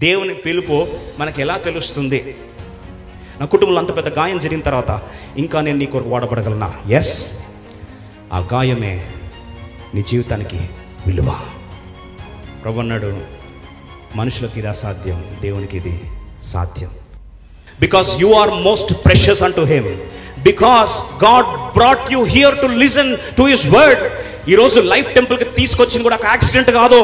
దేవుని పిలుపు మనకు ఎలా తెలుస్తుంది? నా కుటుంబంలో అంత పెద్ద గాయం జరిగిన తర్వాత ఇంకా నేను నీ కొరకు వాడబడగలనా? ఎస్, ఆ గాయమే నీ జీవితానికి విలువ. ప్రభు అన్నాడు, మనుషులకు ఇది అసాధ్యం, దేవునికి ఇది సాధ్యం. Because you are most precious unto him, because God brought you here to listen to his word. ఈరోజు లైఫ్ టెంపుల్కి తీసుకొచ్చింది కూడా ఒక యాక్సిడెంట్ కాదు.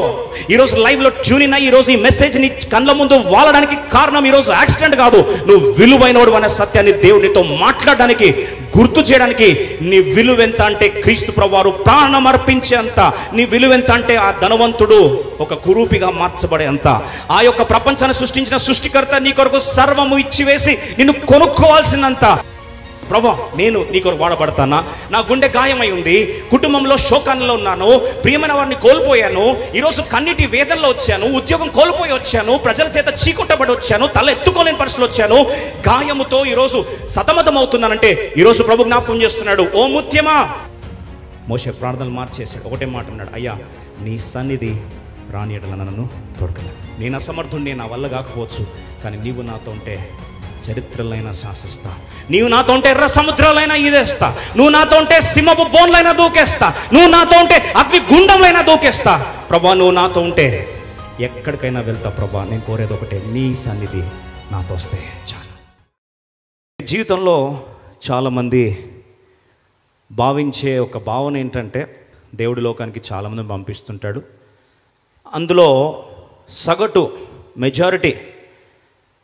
ఈరోజు లైవ్లో ట్యూన్ అయినా ఈరోజు ఈ మెసేజ్ నీ కళ్ళ ముందు వాలడానికి కారణం ఈరోజు యాక్సిడెంట్ కాదు. నువ్వు విలువైనవాడు అనే సత్యాన్ని దేవుడితో మాట్లాడడానికి, గుర్తు చేయడానికి. నీ విలువెంత అంటే క్రీస్తు ప్రభువారు ప్రాణం అర్పించేంత. నీ విలువెంత అంటే ఆ ధనవంతుడు ఒక కురూపిగా మార్చబడే అంత. ఆ యొక్క ప్రపంచాన్ని సృష్టించిన సృష్టికర్త నీ కొరకు సర్వము ఇచ్చివేసి నిన్ను కొనుక్కోవాల్సినంత. ప్రభా, నేను నీ కొరకు వాడబడతానా? నా గుండె గాయమై ఉంది, కుటుంబంలో శోకాల్లో ఉన్నాను, ప్రియమైన వారిని కోల్పోయాను, ఈరోజు కన్నీటి వేదనలో వచ్చాను, ఉద్యోగం కోల్పోయి వచ్చాను, ప్రజల చేత చీకొట్టబడి వచ్చాను, తల ఎత్తుకోలేని పరిస్థితులు వచ్చాను, గాయముతో ఈరోజు సతమతం అవుతున్నానంటే ఈరోజు ప్రభు జ్ఞాపకం చేస్తున్నాడు, ఓ ముత్యమా. మోషే ప్రార్థనలు మార్చేశాడు. ఒకటే మాట అన్నాడు, అయ్యా నీ సన్నిధి రాని ఎడల నన్ను తోడుకలే. నేను అసమర్థుడిని, నా వల్ల కాకపోవచ్చు, కానీ నీవు నాతో ఉంటే చరిత్రలైనా శాసిస్తా. నీవు నాతో ఉంటే ఎర్ర సముద్రాలైనా ఈదేస్తా. నువ్వు నాతో ఉంటే సింహపు బోన్లైనా దూకేస్తా. నువ్వు నాతో ఉంటే అగ్ని గుండంలైనా దూకేస్తా. ప్రభా, నువ్వు నాతో ఉంటే ఎక్కడికైనా వెళ్తా. ప్రభా, నేను కోరేది ఒకటే, నీ సన్నిధి నాతో వస్తే చాలు. జీవితంలో చాలామంది భావించే ఒక భావన ఏంటంటే, దేవుడి లోకానికి చాలామంది పంపిస్తుంటాడు. అందులో సగటు మెజారిటీ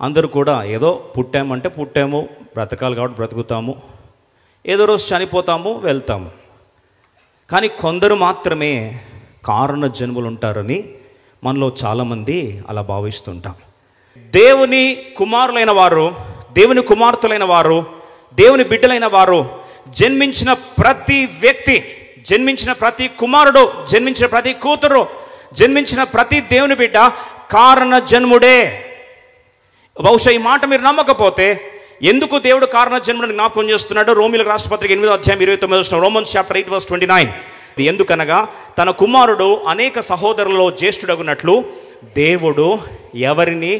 అందరూ కూడా ఏదో పుట్టామంటే పుట్టాము, బ్రతకాలి కాబట్టి బ్రతుకుతాము, ఏదో రోజు చనిపోతాము, వెళ్తాము. కానీ కొందరు మాత్రమే కారణ జన్మలు ఉంటారని మనలో చాలామంది అలా భావిస్తుంటాం. దేవుని కుమారులైన వారు, దేవుని కుమార్తెలైన వారు, దేవుని బిడ్డలైన వారు జన్మించిన ప్రతి వ్యక్తి, జన్మించిన ప్రతి కుమారుడు, జన్మించిన ప్రతి కూతురు, జన్మించిన ప్రతి దేవుని బిడ్డ కారణ జన్ముడే. బహుశా ఈ మాట మీరు నమ్మకపోతే ఎందుకు దేవుడు కారణ జన్మని జ్ఞాపకం చేస్తున్నాడు? రోమీయులకు రాసిన పత్రిక 8వ అధ్యాయం 29 రోమన్స్ చాప్టర్ 8 వర్స్ 29. ఎందుకనగా తన కుమారుడు అనేక సహోదరులలో జ్యేష్ఠుడగునట్లు దేవుడు ఎవరిని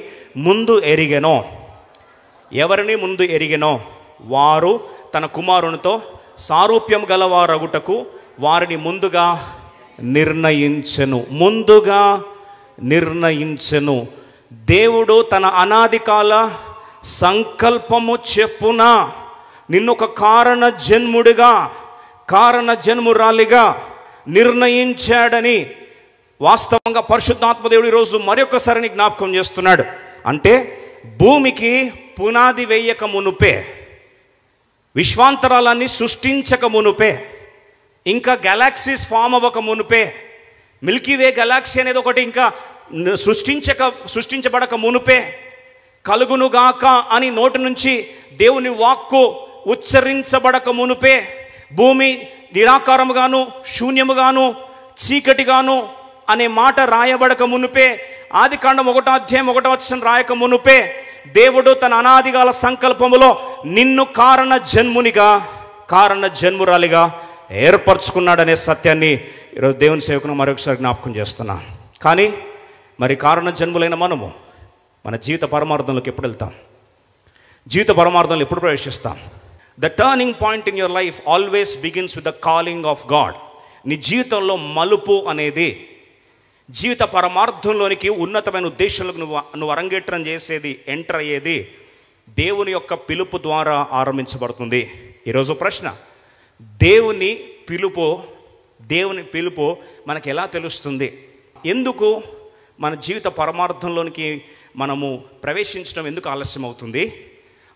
ముందు ఎరిగెనో వారు తన కుమారునితో సారూప్యం గలవారగుటకు వారిని ముందుగా నిర్ణయించెను. దేవుడు తన అనాది కాల సంకల్పము చెప్పున నిన్ను ఒక కారణ జన్మురాలిగా నిర్ణయించాడని వాస్తవంగా పరిశుద్ధాత్మ దేవుడు ఈరోజు మరొకసారి జ్ఞాపకం చేస్తున్నాడు. అంటే భూమికి పునాది వేయక మునుపే, విశ్వాంతరాలన్నీ సృష్టించక మునుపే, ఇంకా గెలాక్సీస్ ఫామ్ అవ్వక మునుపే, మిల్కీవే గెలాక్సీ అనేది ఒకటి ఇంకా సృష్టించబడక మునుపే, కలుగునుగాక అని నోటి నుంచి దేవుని వాక్కు ఉచ్చరించబడక మునుపే, భూమి నిరాకారముగాను శూన్యముగాను చీకటిగాను అనే మాట రాయబడక మునుపే, ఆదికాండం 1వ అధ్యాయం 1వ వచనం రాయక మునుపే దేవుడు తన అనాదికాల సంకల్పములో నిన్ను కారణ జన్మురాలిగా ఏర్పరచుకున్నాడనే సత్యాన్ని ఈరోజు దేవుని సేవకును మరొకసారి జ్ఞాపకం చేస్తున్నా. కానీ మరి కారణ జన్ములైన మనము మన జీవిత పరమార్థంలోకి ఎప్పుడు వెళ్తాం? జీవిత పరమార్థంలో ఎప్పుడు ప్రవేశిస్తాం? The turning point in your life always begins with the calling of God. నీ జీవితంలో మలుపు అనేది జీవిత పరమార్థంలోనికి ఉన్నతమైన ఉద్దేశాలకు నువ్వు అరంగేట్రం చేసేది, ఎంటర్ అయ్యేది దేవుని యొక్క పిలుపు ద్వారా ఆరంభించబడుతుంది. ఈరోజు ప్రశ్న, దేవుని పిలుపు మనకు ఎలా తెలుస్తుంది? ఎందుకు మన జీవిత పరమార్థంలోనికి మనము ప్రవేశించడం ఎందుకు ఆలస్యం అవుతుంది?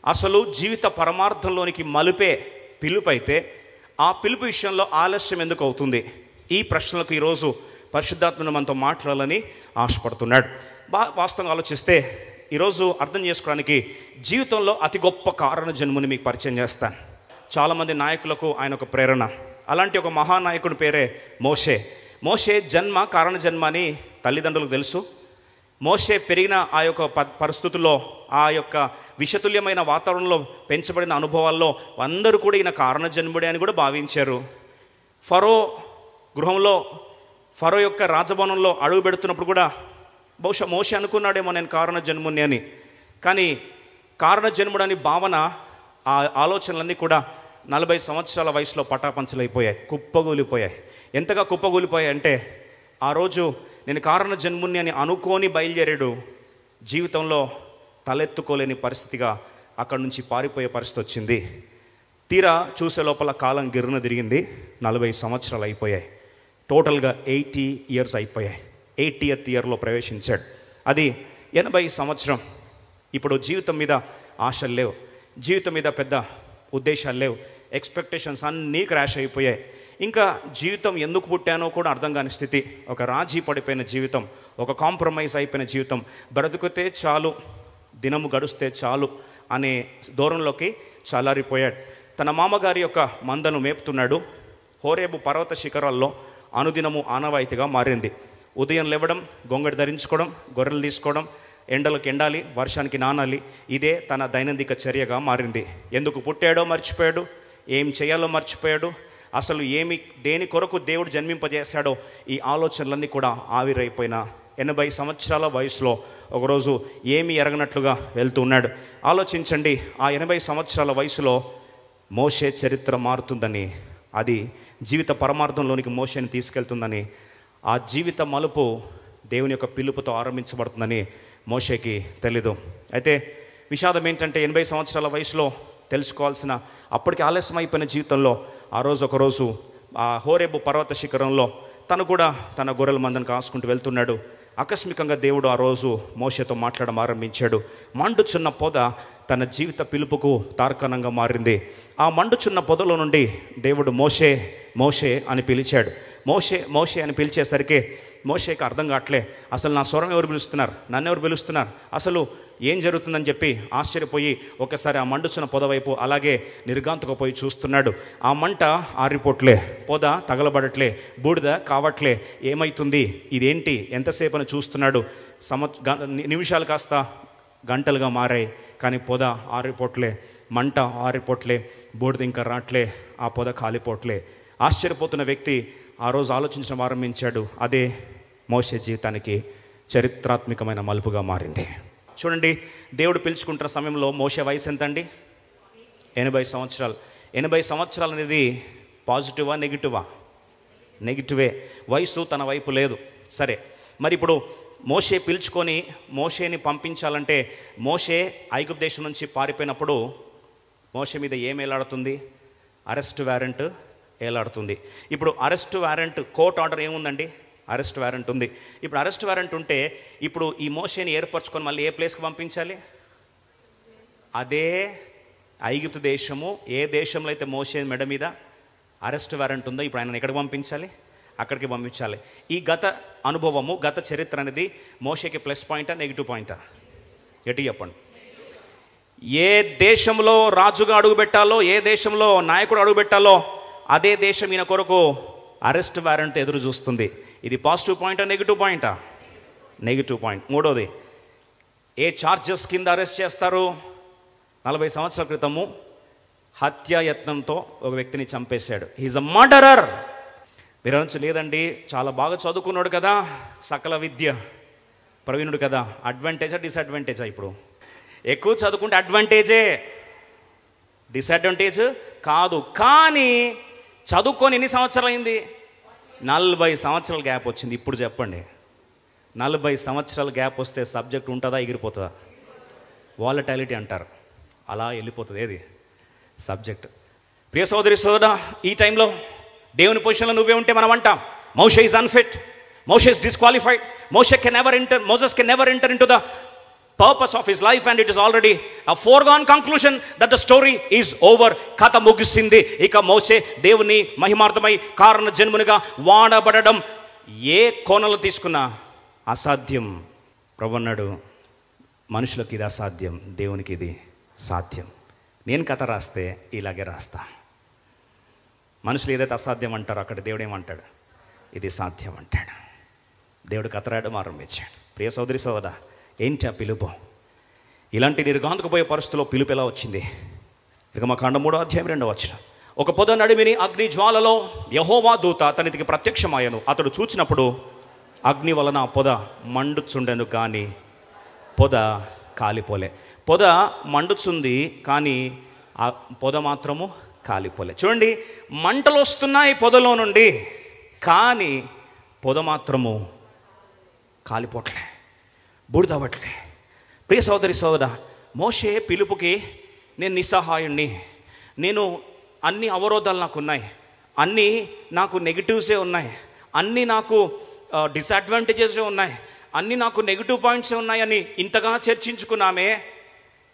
అసలు జీవిత పరమార్థంలోనికి మలుపే పిలుపు అయితే ఆ పిలుపు విషయంలో ఆలస్యం ఎందుకు అవుతుంది? ఈ ప్రశ్నలకు ఈరోజు పరిశుద్ధాత్మను మనతో మాట్లాడాలని ఆశపడుతున్నాడు. వాస్తవంగా ఆలోచిస్తే ఈరోజు అర్థం చేసుకోవడానికి జీవితంలో అతి గొప్ప కారణ జన్ముని మీకు పరిచయం చేస్తాను. చాలామంది నాయకులకు ఆయన ఒక ప్రేరణ. అలాంటి ఒక మహానాయకుడి పేరే మోషే జన్మ కారణ జన్మ అని తల్లిదండ్రులకు తెలుసు. మోషే పెరిగిన ఆ యొక్క పరిస్థితుల్లో, ఆ యొక్క విషతుల్యమైన వాతావరణంలో పెంచబడిన అనుభవాల్లో అందరూ కూడా ఈయన కారణ జన్ముడే అని కూడా భావించారు. ఫరో యొక్క రాజభవనంలో అడుగు పెడుతున్నప్పుడు కూడా బహుశా మోషే అనుకున్నాడేమో నేను కారణ జన్ముని అని. కానీ కారణ జన్ముడని భావన, ఆ ఆలోచనలన్నీ కూడా 40 సంవత్సరాల వయసులో పటాపంచలైపోయాయి, కుప్పగూలిపోయాయి. ఎంతగా కుప్పగూలిపోయాయి అంటే, ఆ రోజు నేను కారణ జన్ముని అని అనుకోని బయలుదేరాడు, జీవితంలో తలెత్తుకోలేని పరిస్థితిగా అక్కడి నుంచి పారిపోయే పరిస్థితి వచ్చింది. తీరా చూసే లోపల కాలం గిర్రున తిరిగింది, 40 సంవత్సరాలు అయిపోయాయి. టోటల్గా 80 ఇయర్స్ అయిపోయాయి. 80th ఇయర్లో ప్రవేశించాడు. అది 80 సంవత్సరం. ఇప్పుడు జీవితం మీద ఆశలు లేవు, జీవితం మీద పెద్ద ఉద్దేశాలు లేవు, ఎక్స్పెక్టేషన్స్ అన్నీ క్రాష్ అయిపోయాయి. ఇంకా జీవితం ఎందుకు పుట్టానో కూడా అర్థం కాని స్థితి, ఒక రాజీ పడిపోయిన జీవితం, ఒక కాంప్రమైజ్ అయిపోయిన జీవితం, బ్రతుకుతే చాలు, దినము గడుస్తే చాలు అనే దూరంలోకి చాలారిపోయాడు. తన మామగారి యొక్క మందను మేపుతున్నాడు. హోరేబు పర్వత శిఖరాల్లో అనుదినము ఆనవాయితీగా మారింది. ఉదయం లేవడం, గొంగడి ధరించుకోవడం, గొర్రెలు తీసుకోవడం, ఎండలకు ఎండాలి, వర్షానికి నానాలి, ఇదే తన దైనందిక చర్యగా మారింది. ఎందుకు పుట్టాడో మర్చిపోయాడు, ఏం చేయాలో మర్చిపోయాడు, అసలు దేని కొరకు దేవుడు జన్మింపజేశాడో ఈ ఆలోచనలన్నీ కూడా ఆవిరైపోయిన 80 సంవత్సరాల వయసులో ఒకరోజు ఏమీ ఎరగనట్లుగా వెళ్తూ ఉన్నాడు. ఆలోచించండి, ఆ 80 సంవత్సరాల వయసులో మోషే చరిత్ర మారుతుందని, అది జీవిత పరమార్థంలోనికి మోషేని తీసుకెళ్తుందని, ఆ జీవిత మలుపు దేవుని యొక్క పిలుపుతో ఆరంభించబడుతుందని మోషేకి తెలీదు. అయితే విషాదం ఏంటంటే 80 సంవత్సరాల వయసులో తెలుసుకోవాల్సిన, అప్పటికి ఆలస్యం అయిపోయిన జీవితంలో ఒకరోజు ఆ హోరేబు పర్వత శిఖరంలో తను కూడా తన గొర్రెల మందను కాసుకుంటూ వెళ్తున్నాడు. ఆకస్మికంగా దేవుడు ఆ రోజు మోషేతో మాట్లాడడం ఆరంభించాడు. మండుచున్న పొద తన జీవిత పిలుపుకు తార్కాణంగా మారింది. ఆ మండుచున్న పొదలో నుండి దేవుడు మోషే మోషే అని పిలిచాడు. మోషే మోషే అని పిలిచేసరికి మోషేకి అర్థం కావట్లే, అసలు నా స్వరం ఎవరు పిలుస్తున్నారు, నన్ను ఎవరు పిలుస్తున్నారు, అసలు ఏం జరుగుతుందని చెప్పి ఆశ్చర్యపోయి ఒకసారి ఆ మండుచున్న పొద వైపు అలాగే నిర్గాంతకు పోయి చూస్తున్నాడు. ఆ మంట ఆరిపోట్లే, పొద తగలబడట్లే, బూడిద కావట్లే, ఏమవుతుంది, ఇదేంటి, ఎంతసేపు అని చూస్తున్నాడు. నిమిషాలు కాస్త గంటలుగా మారాయి, కానీ పొద ఆరిపోట్లే, మంట ఆరిపోట్లే, బూడిద ఇంకా రాట్లే, ఆ పొద కాలిపోట్లే. ఆశ్చర్యపోతున్న వ్యక్తి ఆ రోజు ఆలోచించడం ఆరంభించాడు. అదే మోషే జీవితానికి చరిత్రాత్మకమైన మలుపుగా మారింది. చూడండి, దేవుడు పిలుచుకుంటున్న సమయంలో మోషే వయసు ఎంత అండి? 80 సంవత్సరాలు. 80 సంవత్సరాలు అనేది పాజిటివా నెగిటివా? నెగిటివే. వయసు తన వైపు లేదు. సరే, మరి ఇప్పుడు మోషే పిలుచుకొని మోషేని పంపించాలంటే, మోషే ఐగుప్తు దేశం నుంచి పారిపోయినప్పుడు మోషే మీద ఏం ఏలాడుతుంది? అరెస్ట్ వారెంట్ ఏలాడుతుంది. ఇప్పుడు అరెస్ట్ వారెంట్, కోర్ట్ ఆర్డర్ ఏముందండి? అరెస్ట్ వారెంట్ ఉంది. ఇప్పుడు అరెస్ట్ వారెంట్ ఉంటే ఇప్పుడు ఈ మోషేని ఏర్పరచుకొని మళ్ళీ ఏ ప్లేస్కి పంపించాలి? అదే ఐగుప్తు దేశము. ఏ దేశంలో అయితే మోషే మెడ మీద అరెస్ట్ వారెంట్ ఉందో ఇప్పుడు ఆయన ఎక్కడికి పంపించాలి? అక్కడికి పంపించాలి. ఈ గత అనుభవము, గత చరిత్ర అనేది మోషేకి ప్లస్ పాయింటా నెగిటివ్ పాయింటా? ఎటు చెప్పండి. ఏ దేశంలో రాజుగా అడుగు పెట్టాలో, ఏ దేశంలో నాయకుడు అడుగు పెట్టాలో అదే దేశం ఈయన కొరకు అరెస్ట్ వారెంట్ ఎదురు చూస్తుంది. ఇది పాజిటివ్ పాయింటా నెగిటివ్ పాయింటా? Negative point. మూడోది, ఏ చార్జెస్ కింద అరెస్ట్ చేస్తారు? 40 సంవత్సరాల క్రితము హత్యాయత్నంతో ఒక వ్యక్తిని చంపేశాడు. He's a murderer. మీరు అనొచ్చు, లేదండి చాలా బాగా చదువుకున్నాడు కదా, సకల విద్య ప్రవీణుడు కదా, అడ్వాంటేజా డిసడ్వాంటేజా? ఇప్పుడు ఎక్కువ చదువుకుంటే అడ్వాంటేజే, డిసడ్వాంటేజ్ కాదు. కానీ చదువుకొని ఎన్ని సంవత్సరాలు అయింది? 40 సంవత్సరాల గ్యాప్ వచ్చింది. ఇప్పుడు చెప్పండి, 40 సంవత్సరాల గ్యాప్ వస్తే సబ్జెక్ట్ ఉంటుందా, ఎగిరిపోతుందా? వాలటాలిటీ అంటారు, అలా వెళ్ళిపోతుంది ఏది సబ్జెక్ట్. ప్రియ సోదరి సోదరా, ఈ టైంలో దేవుని పొజిషన్లో నువ్వే ఉంటే మనం అంటాం, Moshe is unfit, Moshe is disqualified, Moses can never enter into the purpose of his life, and it is already a foregone conclusion that the story is over. కథ ముగిసింది. ఇక మోషే దేవుని మహిమార్థమై కారణ జన్మునిగా వాడబడడం ఏ కోణంలో తీసుకున్నా అసాధ్యం. ప్రభువు అన్నాడు, మనుషులకు ఇది అసాధ్యం, దేవునికి ఇది సాధ్యం. నేను కథ రాస్తే ఇలాగే రాస్తా. మనుషులు ఏదైతే అసాధ్యం అంటారో అక్కడ దేవుడు ఏమంటాడు? ఇది సాధ్యం అంటాడు. దేవుడు కథ రాయడం ఆరంభించాడు. ప్రియ సోదరి సోదరా, ఏంటి ఆ పిలుపు? ఇలాంటి నిర్గాంతకు పోయే పరిస్థితుల్లో పిలుపు ఎలా వచ్చింది? నిర్గమకాండం 3:2 ఒక పొద నడిమిని అగ్ని జ్వాలలో యెహోవా దూత అతనికి ప్రత్యక్షమాయను. అతడు చూచినప్పుడు అగ్ని వలన ఆ పొద మండుచుండెను కానీ పొద కాలిపోలే. పొద మండుచుంది కానీ ఆ పొద మాత్రము కాలిపోలే. చూడండి, మంటలు వస్తున్నాయి పొదలో నుండి, కానీ పొద మాత్రము కాలిపోట్లే, బూడిదవ్వట్లే. ప్రియ సోదరి సోదరా, మోషే పిలుపుకి నేను నిస్సహాయుణ్ణి, నేను అన్ని అవరోధాలు నాకు ఉన్నాయి, అన్నీ నాకు నెగిటివ్సే ఉన్నాయి, అన్నీ నాకు డిసడ్వాంటేజెసే ఉన్నాయి, అన్నీ నాకు నెగిటివ్ పాయింట్సే ఉన్నాయని ఇంతగా చర్చించుకున్నామే.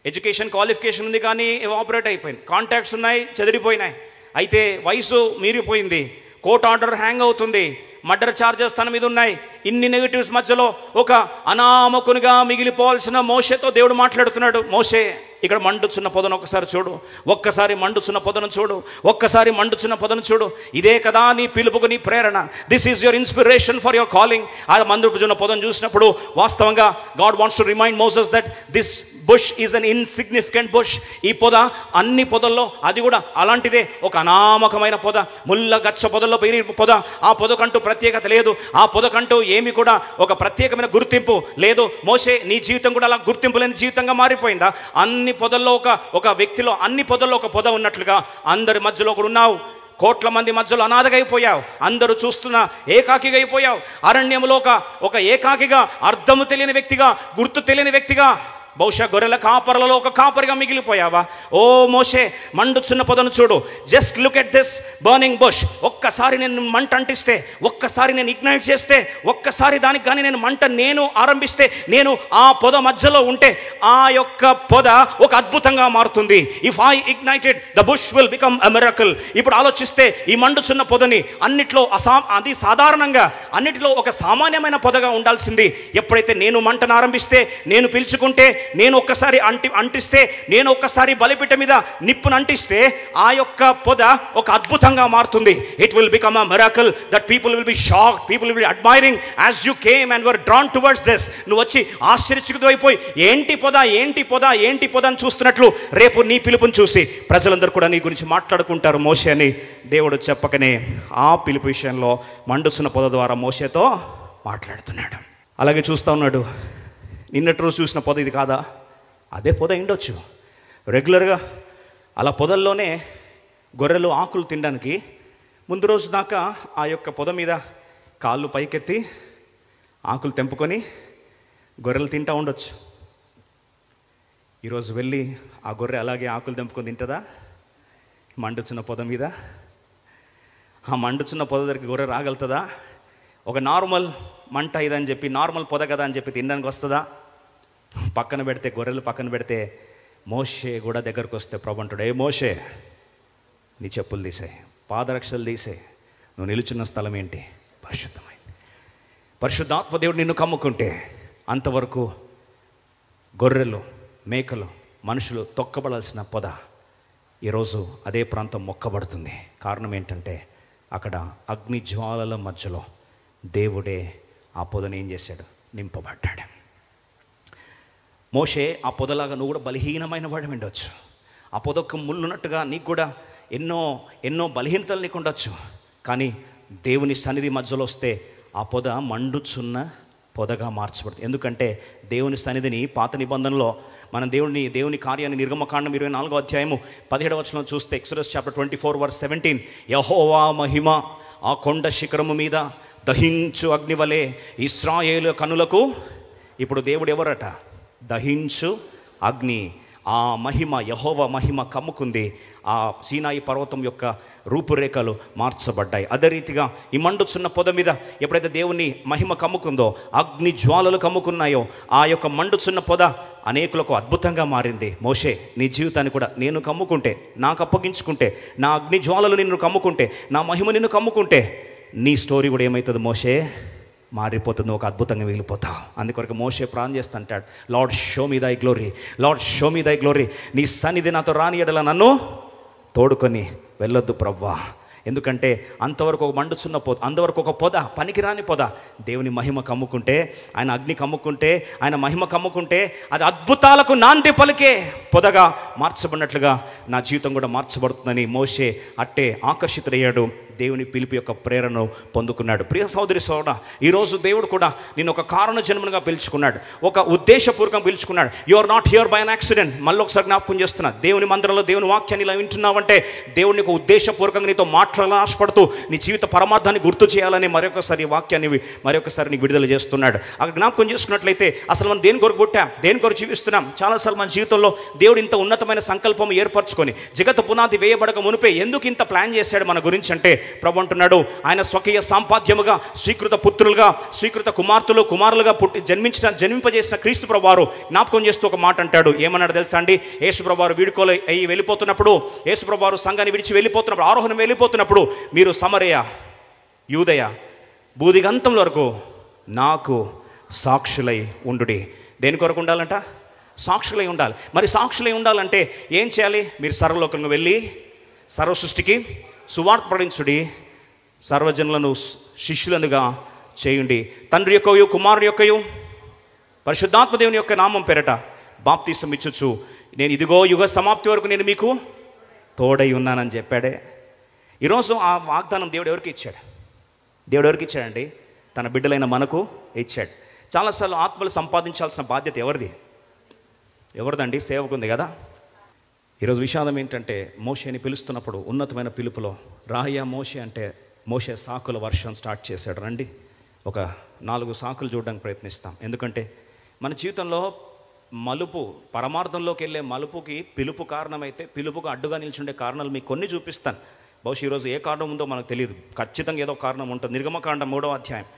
ఎడ్యుకేషన్ క్వాలిఫికేషన్ ఉంది కానీ ఎవాపరేట్ అయిపోయింది, కాంటాక్ట్స్ ఉన్నాయి చెదిరిపోయినాయి, అయితే వయసు మీరిపోయింది, కోర్ట్ ఆర్డర్ హ్యాంగ్ అవుతుంది, మర్డర్ ఛార్జెస్ తన మీద ఉన్నాయి. ఇన్ని నెగిటివ్స్ మధ్యలో ఒక అనామకునిగా మిగిలిపోవాల్సిన మోషేతో దేవుడు మాట్లాడుతున్నాడు. మోషే, ఇక్కడ మండుచున్న పొదను ఒక్కసారి చూడు, ఒక్కసారి మండుచున్న పొదను చూడు, ఒక్కసారి మండుచున్న పొదను చూడు. ఇదే కదా నీ పిలుపుకు నీ ప్రేరణ. This is your inspiration for your calling. ఆ మండుచున్న పొదను చూసినప్పుడు వాస్తవంగా God wants to remind Moses that this bush is an insignificant bush. ఈ పొద అన్ని పొదల్లో అది కూడా అలాంటిదే, ఒక అనామకమైన పొద, ముళ్ళ గచ్చ పొదల్లో పెరిగి పొద. ఆ పొదకంటూ ప్రత్యేకత లేదు, ఆ పొదకంటూ ఏమి కూడా ఒక ప్రత్యేకమైన గుర్తింపు లేదు. మోషే, నీ జీవితం కూడా అలా గుర్తింపు లేని జీవితంగా మారిపోయిందా? అన్ని పొదల్లో ఒక వ్యక్తిలో అన్ని పొదల్లో ఒక పొద ఉన్నట్లుగా అందరి మధ్యలో కూడా ఉన్నావు. కోట్ల మంది మధ్యలో అనాథగా అయిపోయావు, అందరూ చూస్తున్నా ఏకాకిగా అయిపోయావు. అరణ్యంలో ఒక ఏకాకిగా, అర్థము తెలియని వ్యక్తిగా, గుర్తు తెలియని వ్యక్తిగా, బహుశా గొర్రెల కాపరలలో ఒక కాపరిగా మిగిలిపోయావా? ఓ మోషే, మండుచున్న పొదను చూడు. Just look at this burning bush. ఒక్కసారి నేను మంట అంటిస్తే, ఒక్కసారి నేను ఇగ్నైట్ చేస్తే, ఒక్కసారి దానికి కానీ నేను ఆరంభిస్తే, నేను ఆ పొద మధ్యలో ఉంటే ఆ యొక్క పొద ఒక అద్భుతంగా మారుతుంది. If I ignited the bush will become a miracle. ఇప్పుడు ఆలోచిస్తే ఈ మండుచున్న పొదని అన్నిట్లో అది సాధారణంగా అన్నిటిలో ఒక సామాన్యమైన పొదగా ఉండాల్సింది. ఎప్పుడైతే నేను మంటను ఆరంభిస్తే, నేను పిలుచుకుంటే, నేను ఒక్కసారి అంటిస్తే, నేను ఒక్కసారి బలిపీఠ మీద నిప్పును అంటిస్తే ఆ యొక్క పొద ఒక అద్భుతంగా మారుతుంది. It will become a miracle that people will be shocked, people will be admiring as you came and were drawn towards this. నువ్వు వచ్చి ఆశ్చర్యచకితులైపోయి ఏంటి పొద, ఏంటి పొద, ఏంటి పొద అని చూస్తున్నట్లు రేపు నీ పిలుపుని చూసి ప్రజలందరూ కూడా నీ గురించి మాట్లాడుకుంటారు మోషే అని దేవుడు చెప్పకనే ఆ పిలుపు విషయంలో మండుచున్న పొద ద్వారా మోషేతో మాట్లాడుతున్నాడు. అలాగే చూస్తూ ఉన్నాడు, నిన్నటి రోజు చూసిన పొద ఇది కాదా? అదే పొద ఉండొచ్చు. రెగ్యులర్గా అలా పొదల్లోనే గొర్రెలు ఆకులు తినడానికి ముందు రోజు దాకా ఆ యొక్క పొద మీద కాళ్ళు పైకెత్తి ఆకులు తెంపుకొని గొర్రెలు తింటూ ఉండొచ్చు. ఈరోజు వెళ్ళి ఆ గొర్రె అలాగే ఆకులు తెంపుకొని తింటుందా? మండుచున్న పొద మీద, ఆ మండుచున్న పొద దగ్గరికి గొర్రె రాగలుగుతుందా? ఒక నార్మల్ మంట ఇదని చెప్పి, నార్మల్ పొద కదా అని చెప్పి తినడానికి వస్తుందా? పక్కన పెడితే, గొర్రెలు పక్కన పెడితే, మోషే కూడా దగ్గరకు వస్తే ప్రభు అంటాడు, ఏ మోషే, నీ చెప్పులు తీసేయి, పాదరక్షలు తీసేయి, నువ్వు నిలుచున్న స్థలం ఏంటి? పరిశుద్ధమైంది. పరిశుద్ధాత్మ దేవుడు నిన్ను కమ్ముకుంటే అంతవరకు గొర్రెలు, మేకలు, మనుషులు తొక్కబడాల్సిన పొద ఈరోజు అదే ప్రాంతం మొక్కబడుతుంది. కారణం ఏంటంటే అక్కడ అగ్ని జ్వాలల మధ్యలో దేవుడే ఆ పొదను ఏం చేశాడు? నింపబడ్డాడు. మోషే, ఆ పొదలాగా నువ్వు కూడా బలహీనమైన వాడు ఉండొచ్చు. ఆ పొదకు ముళ్ళున్నట్టుగా నీకు కూడా ఎన్నో బలహీనతలు నీకు ఉండొచ్చు. కానీ దేవుని సన్నిధి మధ్యలో వస్తే ఆ పొద మండుచున్న పొదగా మార్చబడుతుంది. ఎందుకంటే దేవుని సన్నిధిని పాత నిబంధనలో మనం దేవుని కార్యాన్ని నిర్గమకాండం 24వ అధ్యాయము 17వ వచనం చూస్తే, ఎక్సోడస్ చాప్టర్ 24:17, యెహోవా మహిమ ఆ కొండ శిఖరము మీద దహించు అగ్నివలే ఇశ్రాయేలు కనులకు. ఇప్పుడు దేవుడు ఎవరట? దహించు అగ్ని. ఆ మహిమ, యెహోవా మహిమ కమ్ముకుంది. ఆ సీనాయి పర్వతం యొక్క రూపురేఖలు మార్చబడ్డాయి. అదే రీతిగా ఈ మండుచున్న పొద మీద ఎప్పుడైతే దేవుని మహిమ కమ్ముకుందో, అగ్ని జ్వాలలు కమ్ముకున్నాయో, ఆ యొక్క మండుచున్న పొద అనేకులకు అద్భుతంగా మారింది. మోషే, నీ జీవితాన్ని కూడా నేను కమ్ముకుంటే, నాకు అప్పగించుకుంటే, నా అగ్ని జ్వాలలు నిన్ను కమ్ముకుంటే, నా మహిమ నిన్ను కమ్ముకుంటే, నీ స్టోరీ కూడా ఏమవుతుంది మోషే? మారిపోతుంది, ఒక అద్భుతంగా మిగిలిపోతావు. అందుకొరకు మోషే ప్రార్థన చేస్తా అంటాడు, లార్డ్ షో మీ దై గ్లోరీ, లార్డ్ షో మీ దై గ్లోరీ. నీ సన్నిధి నాతో రాని ఎడల నన్ను తోడుకొని వెళ్ళొద్దు ప్రవ్వా. ఎందుకంటే అంతవరకు ఒక మండుచున్న పొద, అంతవరకు ఒక పొద, పనికిరాని పొద. దేవుని మహిమ కమ్ముకుంటే, ఆయన అగ్ని కమ్ముకుంటే, ఆయన మహిమ కమ్ముకుంటే అది అద్భుతాలకు నాంది పలికే పొదగా మార్చబడినట్లుగా నా జీవితం కూడా మార్చబడుతుందని మోషే అట్టే ఆకర్షితుడయ్యాడు. దేవుని పిలుపు యొక్క ప్రేరణను పొందుకున్నాడు. ప్రియ సోదరి సోదరా, ఈరోజు దేవుడు కూడా నేను ఒక కారణ జన్మనుగా పిలుచుకున్నాడు, ఒక ఉద్దేశపూర్వకంగా పిలుచుకున్నాడు. You are not here by an accident. మళ్ళీ ఒకసారి జ్ఞాపకం చేస్తున్నా, దేవుని మందిరంలో దేవుని వాక్యాన్ని ఇలా వింటున్నావంటే దేవుడిని ఒక ఉద్దేశపూర్వకంగా నీతో మాట్లాడాలని ఆశపడుతూ నీ జీవిత పరమార్థాన్ని గుర్తు చేయాలని మరొకసారి ఈ వాక్యాన్ని మరొకసారి నీకు విడుదల చేస్తున్నాడు. అక్కడ జ్ఞాపకం చేసుకున్నట్లయితే అసలు మనం దేని కొరకు పుట్టాం, దేని కొరకు జీవిస్తున్నాం. చాలాసార్లు మన జీవితంలో దేవుడు ఇంత ఉన్నతమైన సంకల్పం ఏర్పరచుకొని జగత్తు పునాది వేయబడక మునిపే ఎందుకు ఇంత ప్లాన్ చేశాడు మన గురించి అంటే, ప్రభు అంటున్నాడు ఆయన స్వకీయ సంపాద్యముగా స్వీకృత పుత్రులుగా స్వీకృత కుమారులుగా జన్మింపజేసిన క్రీస్తు ప్రభు వారు జ్ఞాపకం చేస్తూ ఒక మాట అంటాడు. ఏమన్నాడు తెలుసా అండి? యేసు ప్రభు వారు వీడుకోలు అయ్యి వెళ్ళిపోతున్నప్పుడు, యేసు ప్రభు వారు సంఘాన్ని విడిచి వెళ్ళిపోతున్నప్పుడు, ఆరోహణం వెళ్ళిపోతున్నప్పుడు, మీరు సమరయ యూదయ బూదిగంతం వరకు నాకు సాక్షులై ఉండుడి. దేని కొరకు ఉండాలంట? సాక్షులై ఉండాలి. మరి సాక్షులై ఉండాలంటే ఏం చేయాలి? మీరు సర్వలోకంగా వెళ్ళి సర్వ సృష్టికి సువార్త ప్రకటించుడి, సర్వజనులను శిష్యులనుగా చేయండి, తండ్రి యొక్కయు కుమారుని యొక్కయు పరిశుద్ధాత్మ దేవుని యొక్క నామం పేరట బాప్తీసం ఇచ్చుచు నేను ఇదిగో యుగ సమాప్తి వరకు నేను మీకు తోడై ఉన్నానని చెప్పాడే. ఈరోజు ఆ వాగ్దానం దేవుడు ఎవరికి ఇచ్చాడు? దేవుడు ఎవరికి ఇచ్చాడండి? తన బిడ్డలైన మనకు ఇచ్చాడు. చాలాసార్లు ఆత్మలు సంపాదించాల్సిన బాధ్యత ఎవరిదండి? సేవకుంది కదా. ఈరోజు విషాదం ఏంటంటే, మోషేని పిలుస్తున్నప్పుడు ఉన్నతమైన పిలుపులో రాయ మోషే అంటే మోషే సాకుల వర్షం స్టార్ట్ చేశాడు. రండి ఒక 4 సాకులు చూడడానికి ప్రయత్నిస్తాం. ఎందుకంటే మన జీవితంలో మలుపు, పరమార్థంలోకి వెళ్ళే మలుపుకి పిలుపు కారణమైతే, పిలుపుకు అడ్డుగా నిల్చుండే కారణాలు మీకు కొన్ని చూపిస్తాను. బహుశా ఈరోజు ఏ కారణం ఉందో మనకు తెలియదు, ఖచ్చితంగా ఏదో కారణం ఉంటుంది. నిర్గమకాండం 3వ అధ్యాయం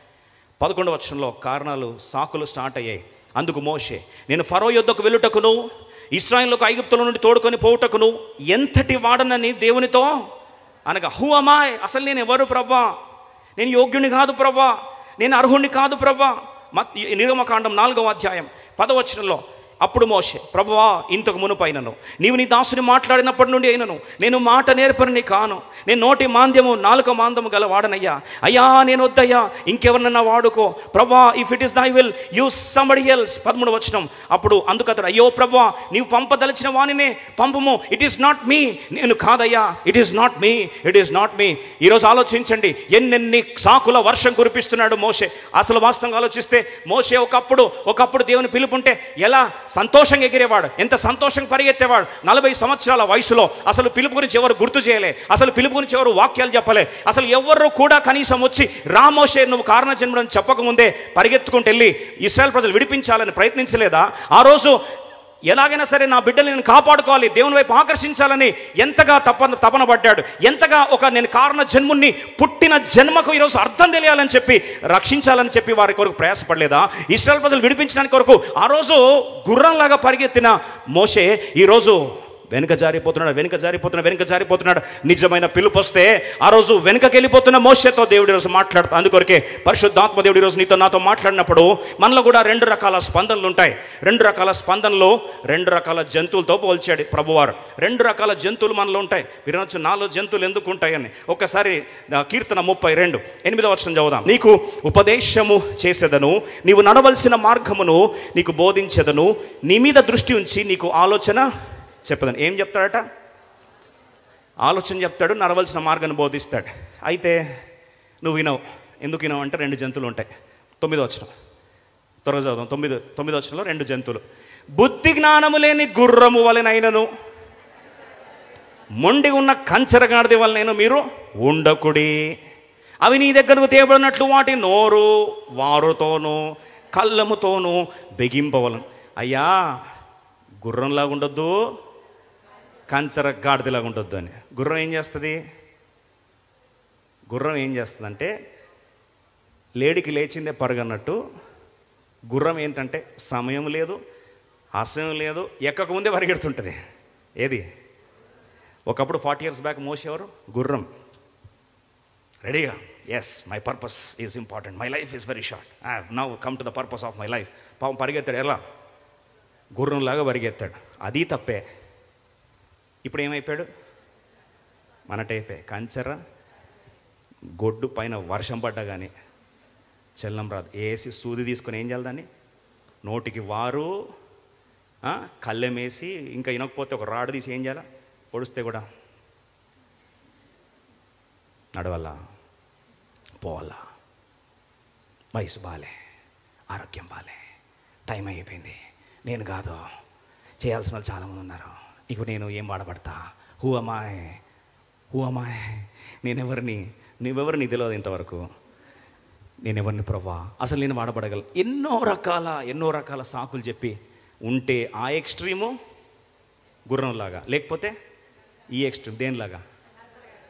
11వ వచనంలో కారణాలు, సాకులు స్టార్ట్ అయ్యాయి. అందుకు మోషే, నేను ఫరో యొద్దకు వెళ్ళుటకును ఇశ్రాయేలుకు ఐగుప్తుల నుండి తోడుకొని పోవుటకును ఎంతటి వాడనని దేవునితో అనగా, హూ అమాయ్, అసలు నేను ఎవరు ప్రవ్వా? నేను యోగ్యుని కాదు ప్రవ్వా, నేను అర్హుణ్ణి కాదు ప్రవ్వా. నిర్గమకాండం 4వ అధ్యాయం 10వ వచనంలో, అప్పుడు మోషే, ప్రభువా ఇంతకు మునుపైనను నీవు నీ దాసుని మాట్లాడినప్పటి నుండి అయినను నేను మాట నేర్పరిని కాను, నేను నోటి మాంద్యము నాలుక మాంద్యము గల వాడనయ్యా. అయ్యా నేను వద్దయ్యా, ఇంకెవరినన్నా వాడుకో ప్రభువా, if it is thy will use somebody else. 13వ వచనం, అప్పుడు అందుకతడు, అయ్యో ప్రభువా నీవు పంపదలిచిన వానినే పంపుము, ఇట్ ఈస్ నాట్ మీ, నేను కాదయ్యా, it is not me, it is not me. ఈరోజు ఆలోచించండి, ఎన్నెన్ని సాకుల వర్షం కురిపిస్తున్నాడు మోషే. అసలు వాస్తవంగా ఆలోచిస్తే మోషే ఒకప్పుడు దేవుని పిలుపుంటే ఎలా సంతోషంగా ఎగిరేవాడు, ఎంత సంతోషంగా పరిగెత్తేవాడు. 40 సంవత్సరాల వయసులో అసలు పిలుపు గురించి ఎవరు గుర్తు చేయలే, అసలు పిలుపు గురించి ఎవరు వాక్యాలు చెప్పలే, అసలు ఎవరు కూడా కనీసం వచ్చి రా మోషే నువ్వు కారణ జన్మని చెప్పకముందే పరిగెత్తుకుంటూ వెళ్ళి ఇశ్రాయేల్ ప్రజలు విడిపించాలని ప్రయత్నించలేదా? ఆ రోజు ఎలాగైనా సరే నా బిడ్డని నేను కాపాడుకోవాలి, దేవుని వైపు ఆకర్షించాలని ఎంతగా తపన పడ్డాడు, ఎంతగా నేను కారణ జన్ముని పుట్టిన జన్మకు ఈరోజు అర్థం తెలియాలని చెప్పి, రక్షించాలని చెప్పి వారి కొరకు ప్రయాసపడలేదా? ఇశ్రాయేల్ ప్రజలు విడిపించడానికి కొరకు ఆ రోజు గుర్రంలాగా పరిగెత్తిన మోషే ఈరోజు వెనుక జారిపోతున్నాడు. నిజమైన పిలుపు వస్తే ఆ రోజు వెనుకకి వెళ్ళిపోతున్న మోషేతో దేవుడు ఈరోజు మాట్లాడుతూ, అందుకొరకే పరిశుద్ధాత్మ దేవుడు ఈరోజు నాతో మాట్లాడినప్పుడు మనలో కూడా 2 రకాల స్పందనలు ఉంటాయి. 2 రకాల స్పందనలు 2 రకాల జంతువులతో పోల్చాడు ప్రభువారు. 2 రకాల జంతువులు మనలో ఉంటాయి. మీరు అనొచ్చు, నాలో జంతువులు ఎందుకు ఉంటాయని. ఒక్కసారి కీర్తన 32 8వ వచనం చదువుదాం. నీకు ఉపదేశము చేసేదను, నీవు నడవలసిన మార్గమును నీకు బోధించేదను, నీ మీద దృష్టి ఉంచి నీకు ఆలోచన చెప్పదని. ఏం చెప్తాడట? ఆలోచన చెప్తాడు, నడవలసిన మార్గాన్ని బోధిస్తాడు. అయితే నువ్వు వినవు. ఎందుకు వినవు అంటే 2 జంతువులు ఉంటాయి. 9వ వచనం త్వరగా చదువుదాం. 9వ వచనంలో 2 జంతువులు. బుద్ధి జ్ఞానము లేని గుర్రము వలెనైనను మొండి ఉన్న కంచరగాడిది వలనైనా మీరు ఉండకుడి. అవి నీ దగ్గరకు తేబడినట్లు వాటి నోరు వారుతోనూ కళ్ళముతోనూ బిగింపవలను. అయ్యా గుర్రంలాగా ఉండొద్దు, కంచర గాడిదలాగా ఉండొద్దు అని. గుర్రం ఏం చేస్తుంది? లేడికి లేచిందే పరుగన్నట్టు గుర్రం ఏంటంటే సమయం లేదు, ఆశయం లేదు, ఎక్కకముందే పరిగెడుతుంటుంది. ఏది? ఒకప్పుడు 40 years బ్యాక్ మోసేవారు గుర్రం రెడీగా, yes my purpose is important, my life is very short, I have now come to the purpose of my life. పాపం పరిగెత్తాడు, ఎలా గుర్రంలాగా పరిగెత్తాడు. అది తప్పే. ఇప్పుడు ఏమైపోయాడు? మన టైపే. కంచర గొడ్డు పైన వర్షం పడ్డా కానీ చల్లం రాదు. వేసి సూది తీసుకొని ఏం చేయాలి? దాన్ని నోటికి వారు, కళ్ళెమేసి, ఇంకా వినకపోతే ఒక రాడు తీసి ఏం చేయాలి? పొడిస్తే కూడా నడవాలా, పోవాలా, వయసు బాలే, ఆరోగ్యం బాలే, టైం అయిపోయింది, నేను కాదు, చేయాల్సిన వాళ్ళు చాలామంది ఉన్నారు, ఇక నేను ఏం బాధపడతా, హూ అమాయ్, నువ్వెవరిని తెలియదు ఇంతవరకు, నేనెవరిని ప్రభా, అసలు నేను బాధపడగలను. ఎన్నో రకాల సాకులు చెప్పి ఉంటే ఆ ఎక్స్ట్రీము గుర్రంలాగా, లేకపోతే ఈ ఎక్స్ట్రీమ్ దేనిలాగా,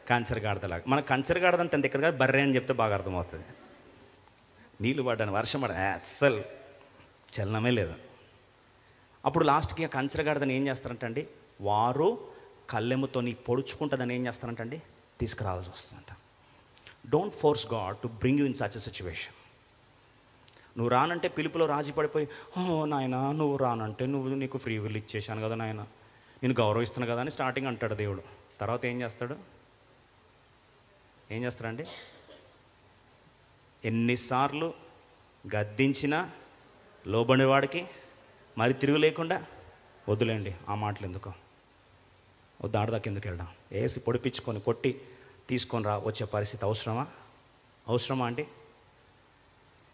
కంచర్ గాడిదలాగా. మన కంచర్ గాడిదంత అంత ఎక్కడ బర్రె అని చెప్తే బాగా అర్థమవుతుంది. నీళ్ళు పడ్డాను, వర్షం పడ్డా, అస్సలు చలనమే లేదు. అప్పుడు లాస్ట్కి ఆ కంచర్ గాడిదని ఏం చేస్తారంటండి, వారు కళ్ళెముతో నీ పొడుచుకుంటుందని ఏం చేస్తారంటండి, తీసుకురావాల్సి వస్తుందంట. Don't force God to bring you in such a situation. నువ్వు రానంటే పిలుపులో రాజీ పడిపోయి, నాయన నువ్వు రానంటే నీకు ఫ్రీ విల్ ఇచ్చేసాను కదా నాయన, నేను గౌరవిస్తున్నాను కదా అని స్టార్టింగ్ అంటాడు దేవుడు. తర్వాత ఏం చేస్తాడండి, ఎన్నిసార్లు గద్దించినా లోబడివాడికి మరి తిరుగు లేకుండా, వద్దులేండి ఆ మాటలు ఎందుకో, వద్దు ఆడదాకా ఎందుకు వెళ్ళడం, వేసి పొడిపించుకొని కొట్టి తీసుకొని వచ్చే పరిస్థితి అవసరమా అండి?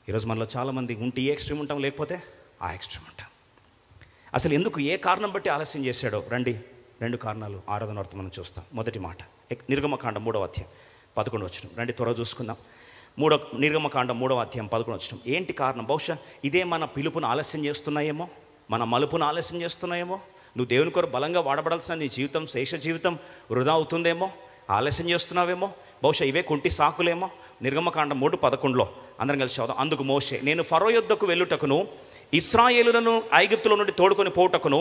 ఈరోజు మనలో చాలామంది ఉంటే ఈ ఎక్స్ట్రీమ్ ఉంటాం, లేకపోతే ఆ ఎక్స్ట్రీమ్ ఉంటాం. అసలు ఎందుకు, ఏ కారణం బట్టి ఆలస్యం చేశాడో రండి, 2 కారణాలు ఆరాధన వరకు మనం చూస్తాం. మొదటి మాట నిర్గమకాండం 3వ అధ్యాయం 11వ వచనం. రండి త్వరగా చూసుకుందాం. నిర్గమకాండం 3వ అధ్యాయం 11వ వచనం. ఏంటి కారణం? బహుశా ఇదే మన పిలుపును ఆలస్యం చేస్తున్నాయేమో, మన మలుపును ఆలస్యం చేస్తున్నాయేమో, నువ్వు దేవుని కొరకు బలంగా వాడబడాల్సిన నీ జీవితం, శేష జీవితం వృధా అవుతుందేమో, ఆలస్యం చేస్తున్నావేమో, బహుశా ఇవే కుంటి సాకులేమో. నిర్గమకాండం 3:11లో అందరం కలిసి చదువుదాం. అందుకు మోషే, నేను ఫరో యొద్దకు వెళ్ళుటకును ఇశ్రాయేలులను ఐగుప్తులో నుండి తోడుకొని పోవుటకును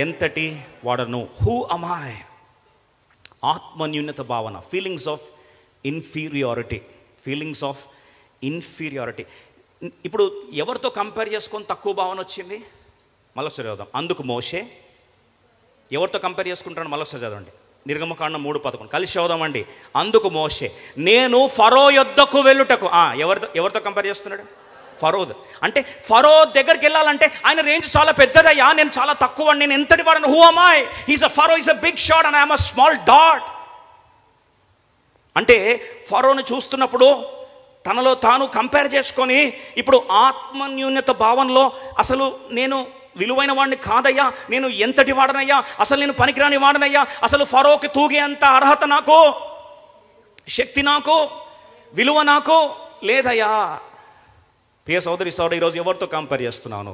ఎంతటి వాడను. హూ అమాయ్, ఆత్మన్యూన్యత భావన, ఫీలింగ్స్ ఆఫ్ ఇన్ఫీరియారిటీ. ఇప్పుడు ఎవరితో కంపేర్ చేసుకొని తక్కువ భావన వచ్చింది? మళ్ళొకసారి చదువుదాం. అందుకు మోషే, ఎవరితో కంపేర్ చేసుకుంటాడు? మళ్ళొకసారి చదవండి. నిర్గమకాండం 3:11 కలిసి చదువుదామండి. అందుకు మోషే, నేను ఫరో యొద్దకు వెళ్ళుటకు. ఎవరితో కంపేర్ చేస్తున్నాడు? ఫరో. అంటే ఫరో దగ్గరికి వెళ్ళాలంటే ఆయన రేంజ్ చాలా పెద్దదయ్యా, నేను చాలా తక్కువ, నేను ఎంతటి వాడను. Who am I? Pharaoh is a big shot and I'm a small dot. అంటే ఫరోని చూస్తున్నప్పుడు తనలో తాను కంపేర్ చేసుకొని ఇప్పుడు ఆత్మన్యూన్యత భావనలో అసలు నేను విలువైన వాడిని కాదయ్యా, నేను ఎంతటి వాడనయ్యా, అసలు నేను పనికిరాని వాడనయ్యా, అసలు ఫరోకి తూగే అంత అర్హత నాకు, శక్తి నాకు, విలువ నాకు లేదయ్యా. ప్రియ సోదరి ఈరోజు ఎవరితో కంపేర్ చేస్తున్నాను?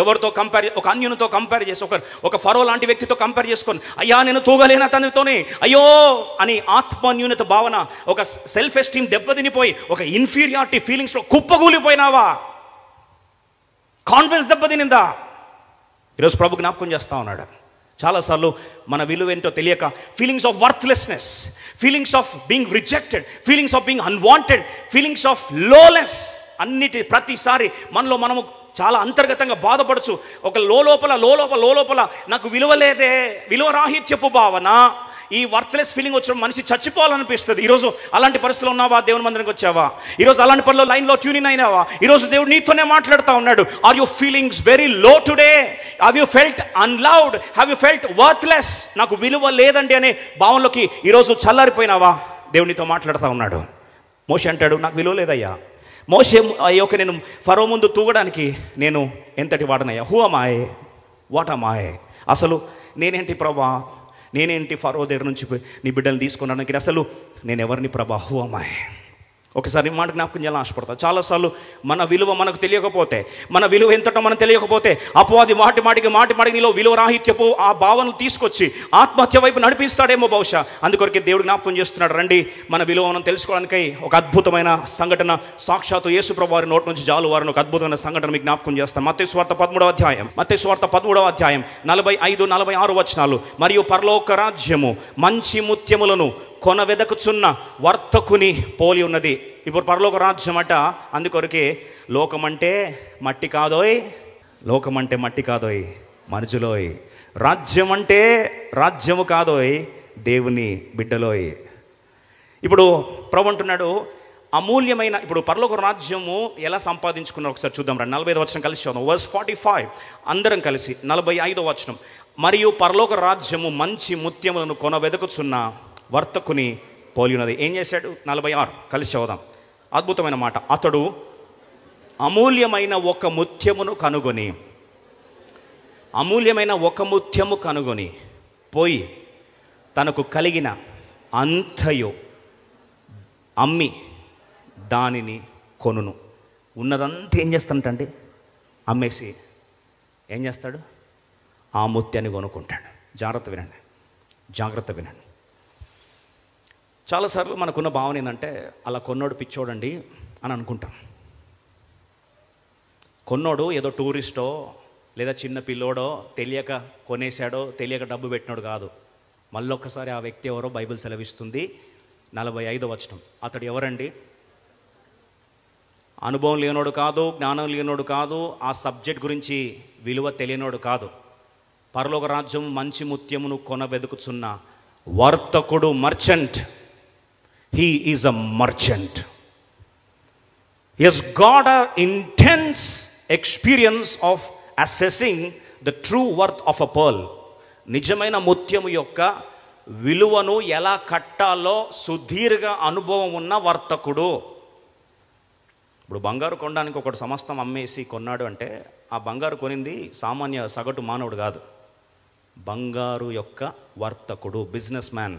ఎవరితో కంపేర్? ఒక అన్యునితో కంపేర్ చేసి, ఒక ఫరో లాంటి వ్యక్తితో కంపేర్ చేసుకొని, అయ్యా నేను తూగలేనా తనతోనే, అయ్యో అని ఆత్మన్యూనత భావన, ఒక సెల్ఫ్ ఎస్టీమ్ దెబ్బతినిపోయి, ఒక ఇన్ఫీరియారిటీ ఫీలింగ్స్లో కుప్పగూలిపోయినావా? కాన్ఫిడెన్స్ దెబ్బతినిందా? ఈరోజు ప్రభు జ్ఞాపకం చేస్తూ ఉన్నాడు. చాలాసార్లు మన విలువ ఏంటో తెలియక feelings of worthlessness, feelings of being rejected, feelings of being unwanted, feelings of loveless, ప్రతిసారి మనలో మనము చాలా అంతర్గతంగా బాధపడచ్చు. ఒక లోలోపల నాకు విలువ లేదే, విలువరాహిత్యపు భావన, ఈ వర్త్లెస్ ఫీలింగ్ వచ్చిన మనిషి చచ్చిపోవాలనిపిస్తుంది. ఈరోజు అలాంటి పరిస్థితులు ఉన్నావా? దేవుని మందిరానికి వచ్చావా? ఈరోజు అలాంటి పనిలో లైన్లో ట్యూనింగ్ అయినావా? ఈరోజు దేవుడు నీతోనే మాట్లాడుతూ ఉన్నాడు. Are you feelings very low today? Have you felt unloved? Have you felt worthless? నాకు విలువ లేదండి అనే భావనలోకి ఈరోజు చల్లారిపోయినావా? దేవునితో మాట్లాడుతూ ఉన్నాడు. మోషే అంటాడు, నాకు విలువ లేదయ్యా. మోషే, అయ్యోక నేను ఫరో ముందు తూగడానికి నేను ఎంతటి వాడనయ్యా? Who am I? What am I? అసలు నేనేంటి ప్రభా? నేనేంటి ఫరో దగ్గర నుంచి నీ బిడ్డలు తీసుకున్నానికి? అసలు నేను ఎవరిని ప్రభా? Who am I? ఒకసారి మాట జ్ఞాపకం చేయాలని ఆశపడతా. చాలాసార్లు మన విలువ మనకు తెలియకపోతే, మన విలువ ఎంతటో మనం తెలియకపోతే, అపవాది మాటికి నీలో విలువ రాహిత్యపు ఆ భావనలు తీసుకొచ్చి ఆత్మహత్య వైపు నడిపిస్తాడేమో బహుశా. అందుకొరకే దేవుడు జ్ఞాపకం చేస్తున్నాడు. రండి, మన విలువ మనం తెలుసుకోవడానికై ఒక అద్భుతమైన సంఘటన, సాక్షాత్తు యేసు ప్రభు వారి నోటి నుంచి జాలువారిని ఒక అద్భుతమైన సంఘటన మీకు జ్ఞాపకం చేస్తాం. మత్తయి సువార్త 13వ అధ్యాయం 45-46 వచనాలు. మరియు పరలోక రాజ్యము మంచి ముత్యములను కొన వెదకుచున్న వర్తకుని పోలి ఉన్నది. ఇప్పుడు పరలోక రాజ్యం అట, అందుకొరకే లోకమంటే మట్టి కాదోయ్ మనుషులోయ్, రాజ్యం అంటే రాజ్యము కాదోయ్ దేవుని బిడ్డలోయ్. ఇప్పుడు ప్రభు అంటున్నాడు అమూల్యమైన, ఇప్పుడు పరలోక రాజ్యము ఎలా సంపాదించుకున్నారు ఒకసారి చూద్దాం రండి. 45వ వచనం కలిసి చూద్దాం. వర్స్ 45 అందరం కలిసి. 45వ వచనం. మరియు పరలోక రాజ్యము మంచి ముత్యములను కొన వెదకుచున్న వర్తకుని పోలి ఉన్నది. ఏం చేశాడు? 46 కలిసి చదువుదాం. అద్భుతమైన మాట. అతడు అమూల్యమైన ఒక ముత్యమును కనుగొని పోయి తనకు కలిగిన అంతయు అమ్మి దానిని కొనును. ఉన్నదంతా ఏం చేస్తాడంటే అమ్మేసి ఏం చేస్తాడు? ఆ ముత్యాన్ని కొనుక్కుంటాడు. జాగ్రత్త వినండి. చాలాసార్లు మనకున్న భావన ఏంటంటే అలా కొన్నోడు పిచ్చోడండి అని అనుకుంటాం. కొన్నోడు ఏదో టూరిస్టో లేదా చిన్న పిల్లోడో తెలియక కొనేశాడో, తెలియక డబ్బు పెట్టినోడు కాదు. మళ్ళొక్కసారి ఆ వ్యక్తి ఎవరో బైబిల్ సెలవిస్తుంది. 45వ వచనం. అతడు ఎవరండి? అనుభవం లేనోడు కాదు, జ్ఞానం లేనోడు కాదు, ఆ సబ్జెక్ట్ గురించి విలువ తెలియనోడు కాదు. పరలోక రాజ్యం మంచి ముత్యమును వెదుకుచున్న వర్తకుడు, merchant. He is a merchant. He has got a intense experience of assessing the true worth of a pearl. నిజమైన ముత్యము యొక్క విలువను ఎలా కట్టాలో సుదీర్ఘ అనుభవం ఉన్న వర్తకుడు. ఇప్పుడు బంగారు కొనడానికి ఒకటి సమస్తం అమ్మేసి కొన్నాడు అంటే ఆ బంగారు కొనింది సామాన్య సగటు మానవుడు కాదు. బంగారు యొక్క వర్తకుడు, బిజినెస్ మ్యాన్.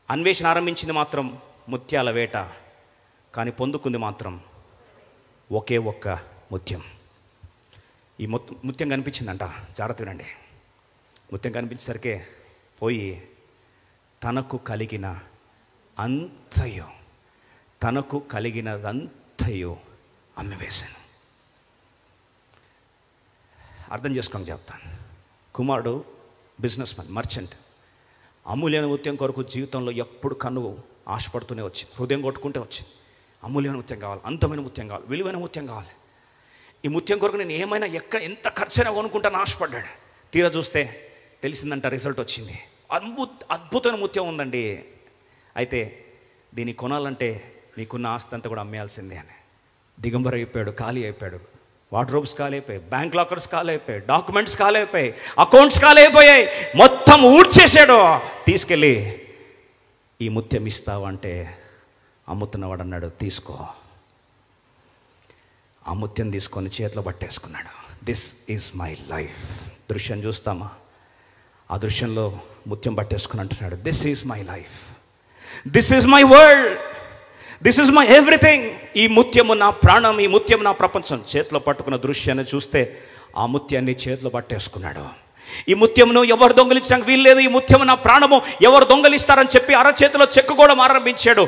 అన్వేషణ ఆరంభించింది మాత్రం ముత్యాల వేట, కానీ పొందుకుంది మాత్రం ఒకే ఒక్క ముత్యం. ఈ ముత్యం కనిపించిందంట. జాగ్రత్త వినండి. ముత్యం కనిపించేసరికే పోయి తనకు కలిగినదంతయు అమ్మివేశాను. అర్థం చేసుకొని చెప్తాను. కుమారుడు బిజినెస్ మ్యాన్, మర్చెంట్. అమూల్యమైన ముత్యం కొరకు జీవితంలో ఎప్పుడు కన్ను ఆశపడుతూనే వచ్చింది, హృదయం కొట్టుకుంటే వచ్చింది. అమూల్యమైన ముత్యం కావాలి, అందమైన ముత్యం కావాలి, విలువైన ముత్యం కావాలి. ఈ ముత్యం కొరకు నేను ఏమైనా ఎంత ఖర్చైనా కొనుక్కుంటాను ఆశపడ్డాడు. తీరా చూస్తే తెలిసిందంట, రిజల్ట్ వచ్చింది. అద్భుతమైన ముత్యం ఉందండి. అయితే దీన్ని కొనాలంటే మీకున్న ఆస్తి అంతా కూడా అమ్మేయాల్సిందే అని దిగంబర అయిపోయాడు, ఖాళీ అయిపోయాడు. వార్డ్రోబ్స్ ఖాళీ అయిపోయాయి, బ్యాంక్ లాకర్స్ ఖాళీ అయిపోయాయి, డాక్యుమెంట్స్ ఖాళీ అయిపోయాయి, అకౌంట్స్ ఖాళీ అయిపోయాయి. మొత్తం ఊడ్చేసాడు. తీసుకెళ్ళి ఈ ముత్యం ఇస్తావంటే అమ్ముతున్నవాడు అన్నాడు, తీసుకో. ఆ ముత్యం తీసుకొని చేతిలో పట్టేసుకున్నాడు. This is my life. దృశ్యం చూస్తామా? ఆ దృశ్యంలో ముత్యం పట్టేసుకుని అంటున్నాడు, this is my life, this is my world, this is my everything. ఈ ముత్యము నా ప్రాణం, ఈ ముత్యం నా ప్రపంచం. చేతిలో పట్టుకున్న దృశ్యాన్ని చూస్తే ఆ ముత్యాన్ని చేతిలో పట్టేసుకున్నాడు. ఈ ముత్యమును ఎవరు దొంగలించడానికి వీల్లేదు, ఈ ముత్యము నా ప్రాణము, ఎవరు దొంగలిస్తారని చెప్పి అరచేతిలో చెక్కుకోవడం ఆరంభించాడు.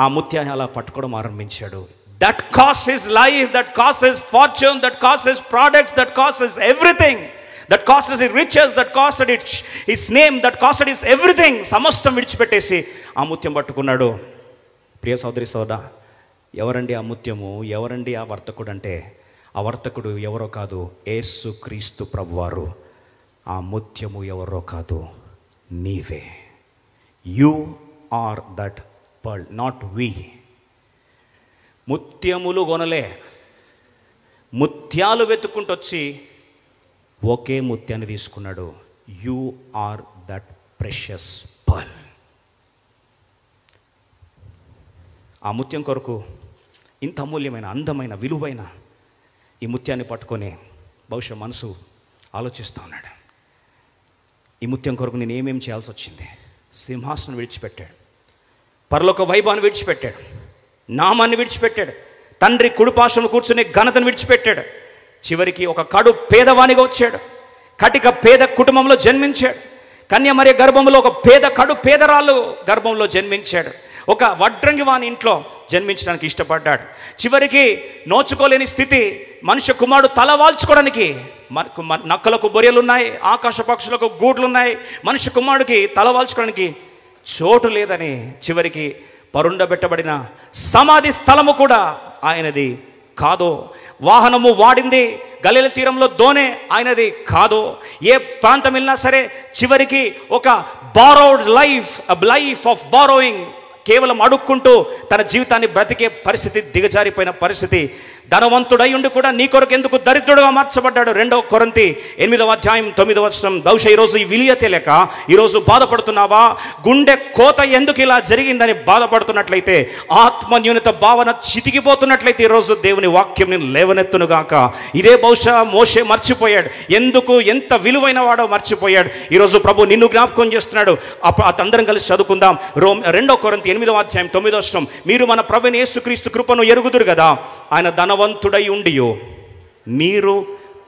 ఆ ముత్యాన్ని అలా పట్టుకోవడం ఆరంభించాడు. That cost his life, that cost his fortune, that cost his products, that cost his everything, that cost his riches, that cost his name, that cost his everything. సమస్తం విడిచిపెట్టేసి ఆ ముత్యం పట్టుకున్నాడు. ప్రియ సోదరి సోదరా, ఎవరండి ఆ ముత్యము? ఎవరండి ఆ వర్తకుడు అంటే ఆ వర్తకుడు ఎవరో కాదు, యేసు క్రీస్తు ప్రభువారు. ఆ ముత్యము ఎవరో కాదు, నీవే. You are that pearl, not we. ముత్యములు కొనలే, ముత్యాలు వెతుక్కుంటూ వచ్చి ఒకే ముత్యాన్ని తీసుకున్నాడు. You are that precious pearl. ఆ ముత్యం కొరకు ఇంత అమూల్యమైన, అందమైన, విలువైన ఈ ముత్యాన్ని పట్టుకొని బహుశా మనసు ఆలోచిస్తూ ఉన్నాడు. ఈ ముత్యం కొరకు నేను ఏమేమి చేయాల్సి వచ్చింది? సింహాసనం విడిచిపెట్టాడు, పరలోక వైభవాన్ని విడిచిపెట్టాడు, నామాన్ని విడిచిపెట్టాడు, తండ్రి కుడిపార్శ్వమున కూర్చునే ఘనతను విడిచిపెట్టాడు. చివరికి ఒక కడు పేదవానిగా వచ్చాడు. కటిక పేద కుటుంబంలో జన్మించాడు. కన్యమరియ గర్భంలో ఒక కడు పేదరాళ్ళు గర్భంలో జన్మించాడు. ఒక వడ్రంగి వాని ఇంట్లో జన్మించడానికి ఇష్టపడ్డాడు. చివరికి నోచుకోలేని స్థితి, మనుష్య కుమారుడు తల వాల్చుకోవడానికి నక్కలకు బొరియలున్నాయి, ఆకాశ పక్షులకు గూడ్లున్నాయి, మనుష్య కుమారుడికి తల వాల్చుకోవడానికి చోటు లేదని చివరికి పరుండబెట్టబడిన సమాధి స్థలము కూడా ఆయనది కాదు. వాహనము వాడింది, గలిలయ తీరంలో దోణె ఆయనది కాదు. ఏ ప్రాంతం వెళ్ళినా సరే చివరికి ఒక borrowed life, life of borrowing, కేవలం అడుక్కుంటూ తన జీవితాన్ని బ్రతికే పరిస్థితి, దిగజారిపోయిన పరిస్థితి ధనవంతుడై ఉండి కూడా నీ కొరకు ఎందుకు దరిద్రుడుగా మార్చబడ్డాడు? 2 కొరింథీ 8:9 బహుశా ఈరోజు ఈ విలువ తెలియక ఈరోజు బాధపడుతున్నావా? గుండె కోత ఎందుకు ఇలా జరిగిందని బాధపడుతున్నట్లయితే, ఆత్మన్యూనత భావన చితికిపోతున్నట్లయితే ఈరోజు దేవుని వాక్యం నేను లేవనెత్తునుగాక. ఇదే బహుశా మోషే మర్చిపోయాడు, ఎందుకు ఎంత విలువైన వాడో మర్చిపోయాడు. ఈరోజు ప్రభు నిన్ను జ్ఞాపకం చేస్తున్నాడు. అందరం కలిసి చదువుకుందాం. 2 కొరింథీ 8:9 మీరు మన ప్రభువైన యేసుక్రీస్తు కృపను ఎరుగుదురు కదా, ఆయన ధనవంతుడై ఉండియో మీరు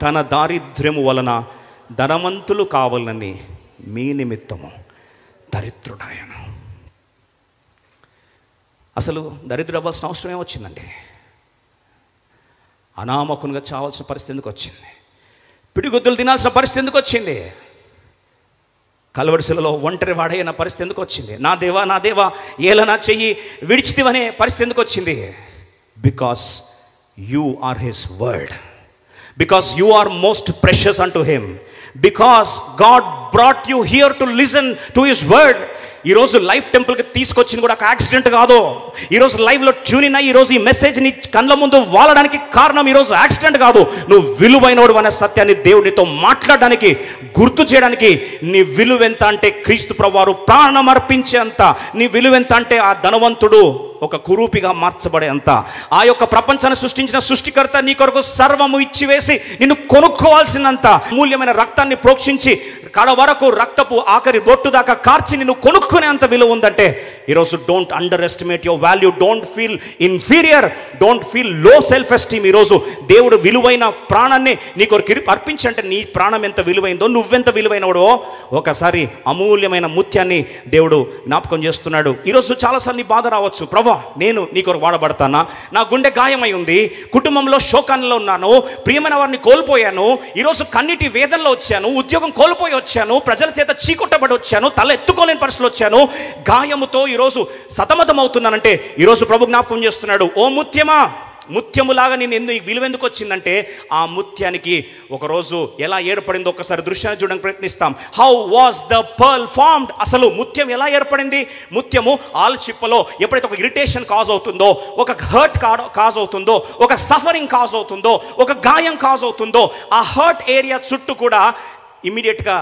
తన దారిద్ర్యము వలన ధనవంతులు కావాలని మీ నిమిత్తము దరిద్రుడాయను. అసలు దరిద్రుడు అవ్వాల్సిన అవసరం ఏమొచ్చిందండి? అనామకునిగా చావాల్సిన పరిస్థితి ఎందుకు వచ్చింది? పిడిగుద్దులు తినాల్సిన పరిస్థితి ఎందుకు వచ్చింది? కలవడిసెలలో ఒంటరి వాడైన పరిస్థితి ఎందుకు వచ్చింది? నా దేవా ఏల నా చెయ్యి విడిచితివనే పరిస్థితి ఎందుకు వచ్చింది? Because you are his word, because you are most precious unto him, because God brought you here to listen to his word. ఈరోజు లైఫ్ టెంపుల్కి తీసుకొచ్చింది కూడా ఒక యాక్సిడెంట్ కాదు. ఈరోజు లైవ్లో ట్యూన్ ఇన్ అయ్యి ఈరోజు ఈ మెసేజ్ నీ కళ్ళ ముందు వాలడానికి కారణం ఈరోజు యాక్సిడెంట్ కాదు. నువ్వు విలువైనవాడు అనే సత్యాన్ని దేవుడితో మాట్లాడడానికి, గుర్తు చేయడానికి. నీ విలువెంత అంటే క్రీస్తు ప్రభువారు ప్రాణం అర్పించేంత. నీ విలువెంత అంటే ఆ ధనవంతుడు ఒక కురూపిగా మార్చబడే అంత. ఆ యొక్క ప్రపంచాన్ని సృష్టించిన సృష్టికర్త నీ కొరకు సర్వము ఇచ్చివేసి నిన్ను కొనుక్కోవాల్సినంత అమూల్యమైన రక్తాన్ని ప్రోక్షించి కడ వరకు రక్తపు ఆఖరి బొట్టు దాకా కార్చి నిన్ను కొనుక్కునేంత విలువ ఉందంటే ఈరోజు don't under estimate your value, don't feel inferior, don't feel లో సెల్ఫ్ ఎస్టీమ్. ఈరోజు దేవుడు విలువైన ప్రాణాన్ని నీ కొరకు అర్పించి, అంటే నీ ప్రాణం ఎంత విలువైందో, నువ్వెంత విలువైనవడో ఒకసారి అమూల్యమైన ముత్యాన్ని దేవుడు జ్ఞాపకం చేస్తున్నాడు. ఈరోజు చాలాసార్లు నీ బాధ రావచ్చు, ప్రభు నేను నీ కొరకు వాడబడతానా? నా గుండె గాయమై ఉంది, కుటుంబంలో శోకాల్లో ఉన్నాను, ప్రియమైన వారిని కోల్పోయాను, ఈరోజు కన్నీటి వేదనలో వచ్చాను, ఉద్యోగం కోల్పోయి వచ్చాను, ప్రజల చేత చీకొట్టబడి వచ్చాను, తల ఎత్తుకోలేని పరిస్థితిలో వచ్చాను, గాయముతో ఈరోజు సతమతం అవుతున్నానంటే ఈరోజు ప్రభు జ్ఞాపకం చేస్తున్నాడు, ఓ ముత్యమా, ముత్యములాగా నేను విలువ ఎందుకు వచ్చిందంటే ఆ ముత్యానికి ఒకరోజు ఎలా ఏర్పడిందో ఒకసారి దృశ్యాన్ని చూడడానికి ప్రయత్నిస్తాం. How was the pearl formed? అసలు ముత్యం ఎలా ఏర్పడింది? ముత్యము ఆల్చిప్పలో ఎప్పుడైతే ఒక ఇరిటేషన్ కాజ్ అవుతుందో, ఒక హర్ట్ కాజ్ అవుతుందో, ఒక సఫరింగ్ కాజ్ అవుతుందో, ఒక గాయం కాజ్ అవుతుందో, ఆ హర్ట్ ఏరియా చుట్టూ కూడా ఇమీడియట్గా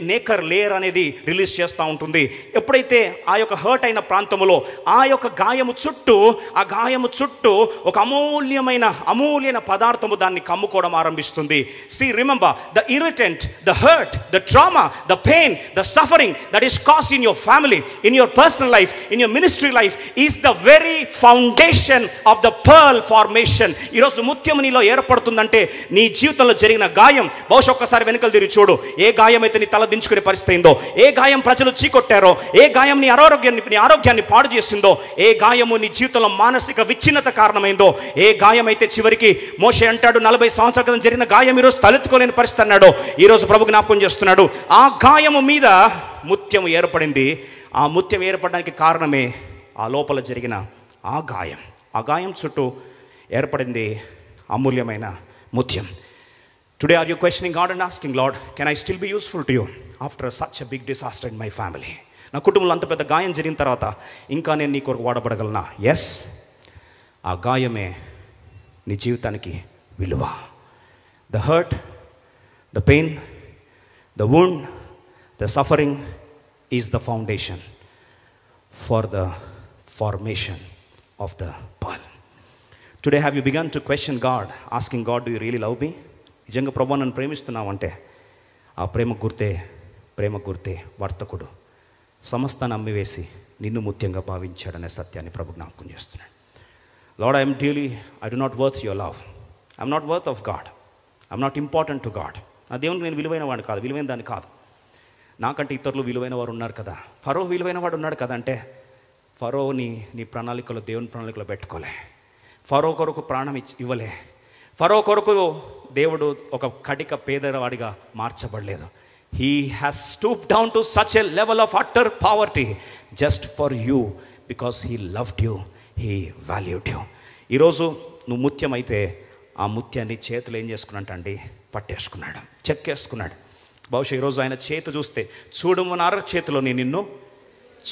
నేకర్ లేయర్ అనేది రిలీజ్ చేస్తూ ఉంటుంది. ఎప్పుడైతే ఆ యొక్క హర్ట్ అయిన ప్రాంతంలో ఆ యొక్క గాయము చుట్టూ ఒక అమూల్యమైన పదార్థము దాన్ని కమ్ముకోవడం ఆరంభిస్తుంది. Remember the irritant, the hurt, the trauma, the pain, the suffering that is caused in your family, in your personal life, in your ministry life is the very foundation of the pearl formation. ఈరోజు ముత్యము నీలో ఏర్పడుతుందంటే నీ జీవితంలో జరిగిన గాయం, బహుశా ఒక్కసారి వెనుకలు తిరిగి చూడు, ఏ గాయం అయితే నీ తల దించుకునే పరిస్థితి అయిందో, ఏ గాయం ప్రజలు చీకొట్టారో, ఏ గాయం నీ ఆరోగ్యాన్ని పాడు చేసిందో, ఏ గాయము నీ జీవితంలో మానసిక విచ్ఛిన్నత కారణమైందో, ఏ గాయం అయితే చివరికి మోషే అంటాడు 40 సంవత్సరాల క్రితం జరిగిన గాయం ఈరోజు తలెత్తుకోలేని పరిస్థితి అన్నాడు. ఈరోజు ప్రభు జ్ఞాపకం చేస్తున్నాడు, ఆ గాయము మీద ముత్యం ఏర్పడింది. ఆ ముత్యం ఏర్పడడానికి కారణమే ఆ లోపల జరిగిన ఆ గాయం చుట్టూ ఏర్పడింది అమూల్యమైన ముత్యం. Today are you questioning God and asking, Lord, can I still be useful to you after such a big disaster in my family? నా కుటుంబంలో అంత పెద్ద గాయం జరిగిన తర్వాత ఇంకా నేను నీ కొరకు వాడబడగలనా? ఎస్, ఆ గాయమే నీ జీవితానికి విలువ. The hurt, the pain, the wound, the suffering is the foundation for the formation of the pearl. Today have you begun to question God, asking God, do you really love me? నిజంగా ప్రభు నన్ను ప్రేమిస్తున్నావు అంటే ఆ ప్రేమ గుర్తే వర్తకుడు సమస్తాన్ని అమ్మివేసి నిన్ను ముత్యంగా భావించాడనే సత్యాన్ని ప్రభు జ్ఞాపకం చేస్తున్నాడు. Lord, I do not worth your love, I'm not worth of God, I'm not important to God. నా దేవునికి నేను విలువైన వాడిని కాదు, విలువైన దాన్ని కాదు. నాకంటే ఇతరులు విలువైన వారు ఉన్నారు కదా, ఫరో విలువైన వాడు ఉన్నాడు కదా అంటే ఫరోని నీ ప్రణాళికలో, దేవుని ప్రణాళికలో పెట్టుకోలే. ఫరో కొరకు ప్రాణం ఇవ్వలే. ఫరో కొరకు దేవుడు ఒక కటిక పేదవాడిగా మార్చబడలేదు. He has stoop down to such a level of utter poverty just for you, because he loved you, he valued you. ఈరోజు నువ్వు ముత్యం అయితే ఆ ముత్యాన్ని చేతులు ఏం చేసుకున్నట్టండి, పట్టేసుకున్నాడు, చెక్కేసుకున్నాడు. బహుశా ఈరోజు ఆయన చేతి చూస్తే చూడమన్నార చేతిలో నిన్ను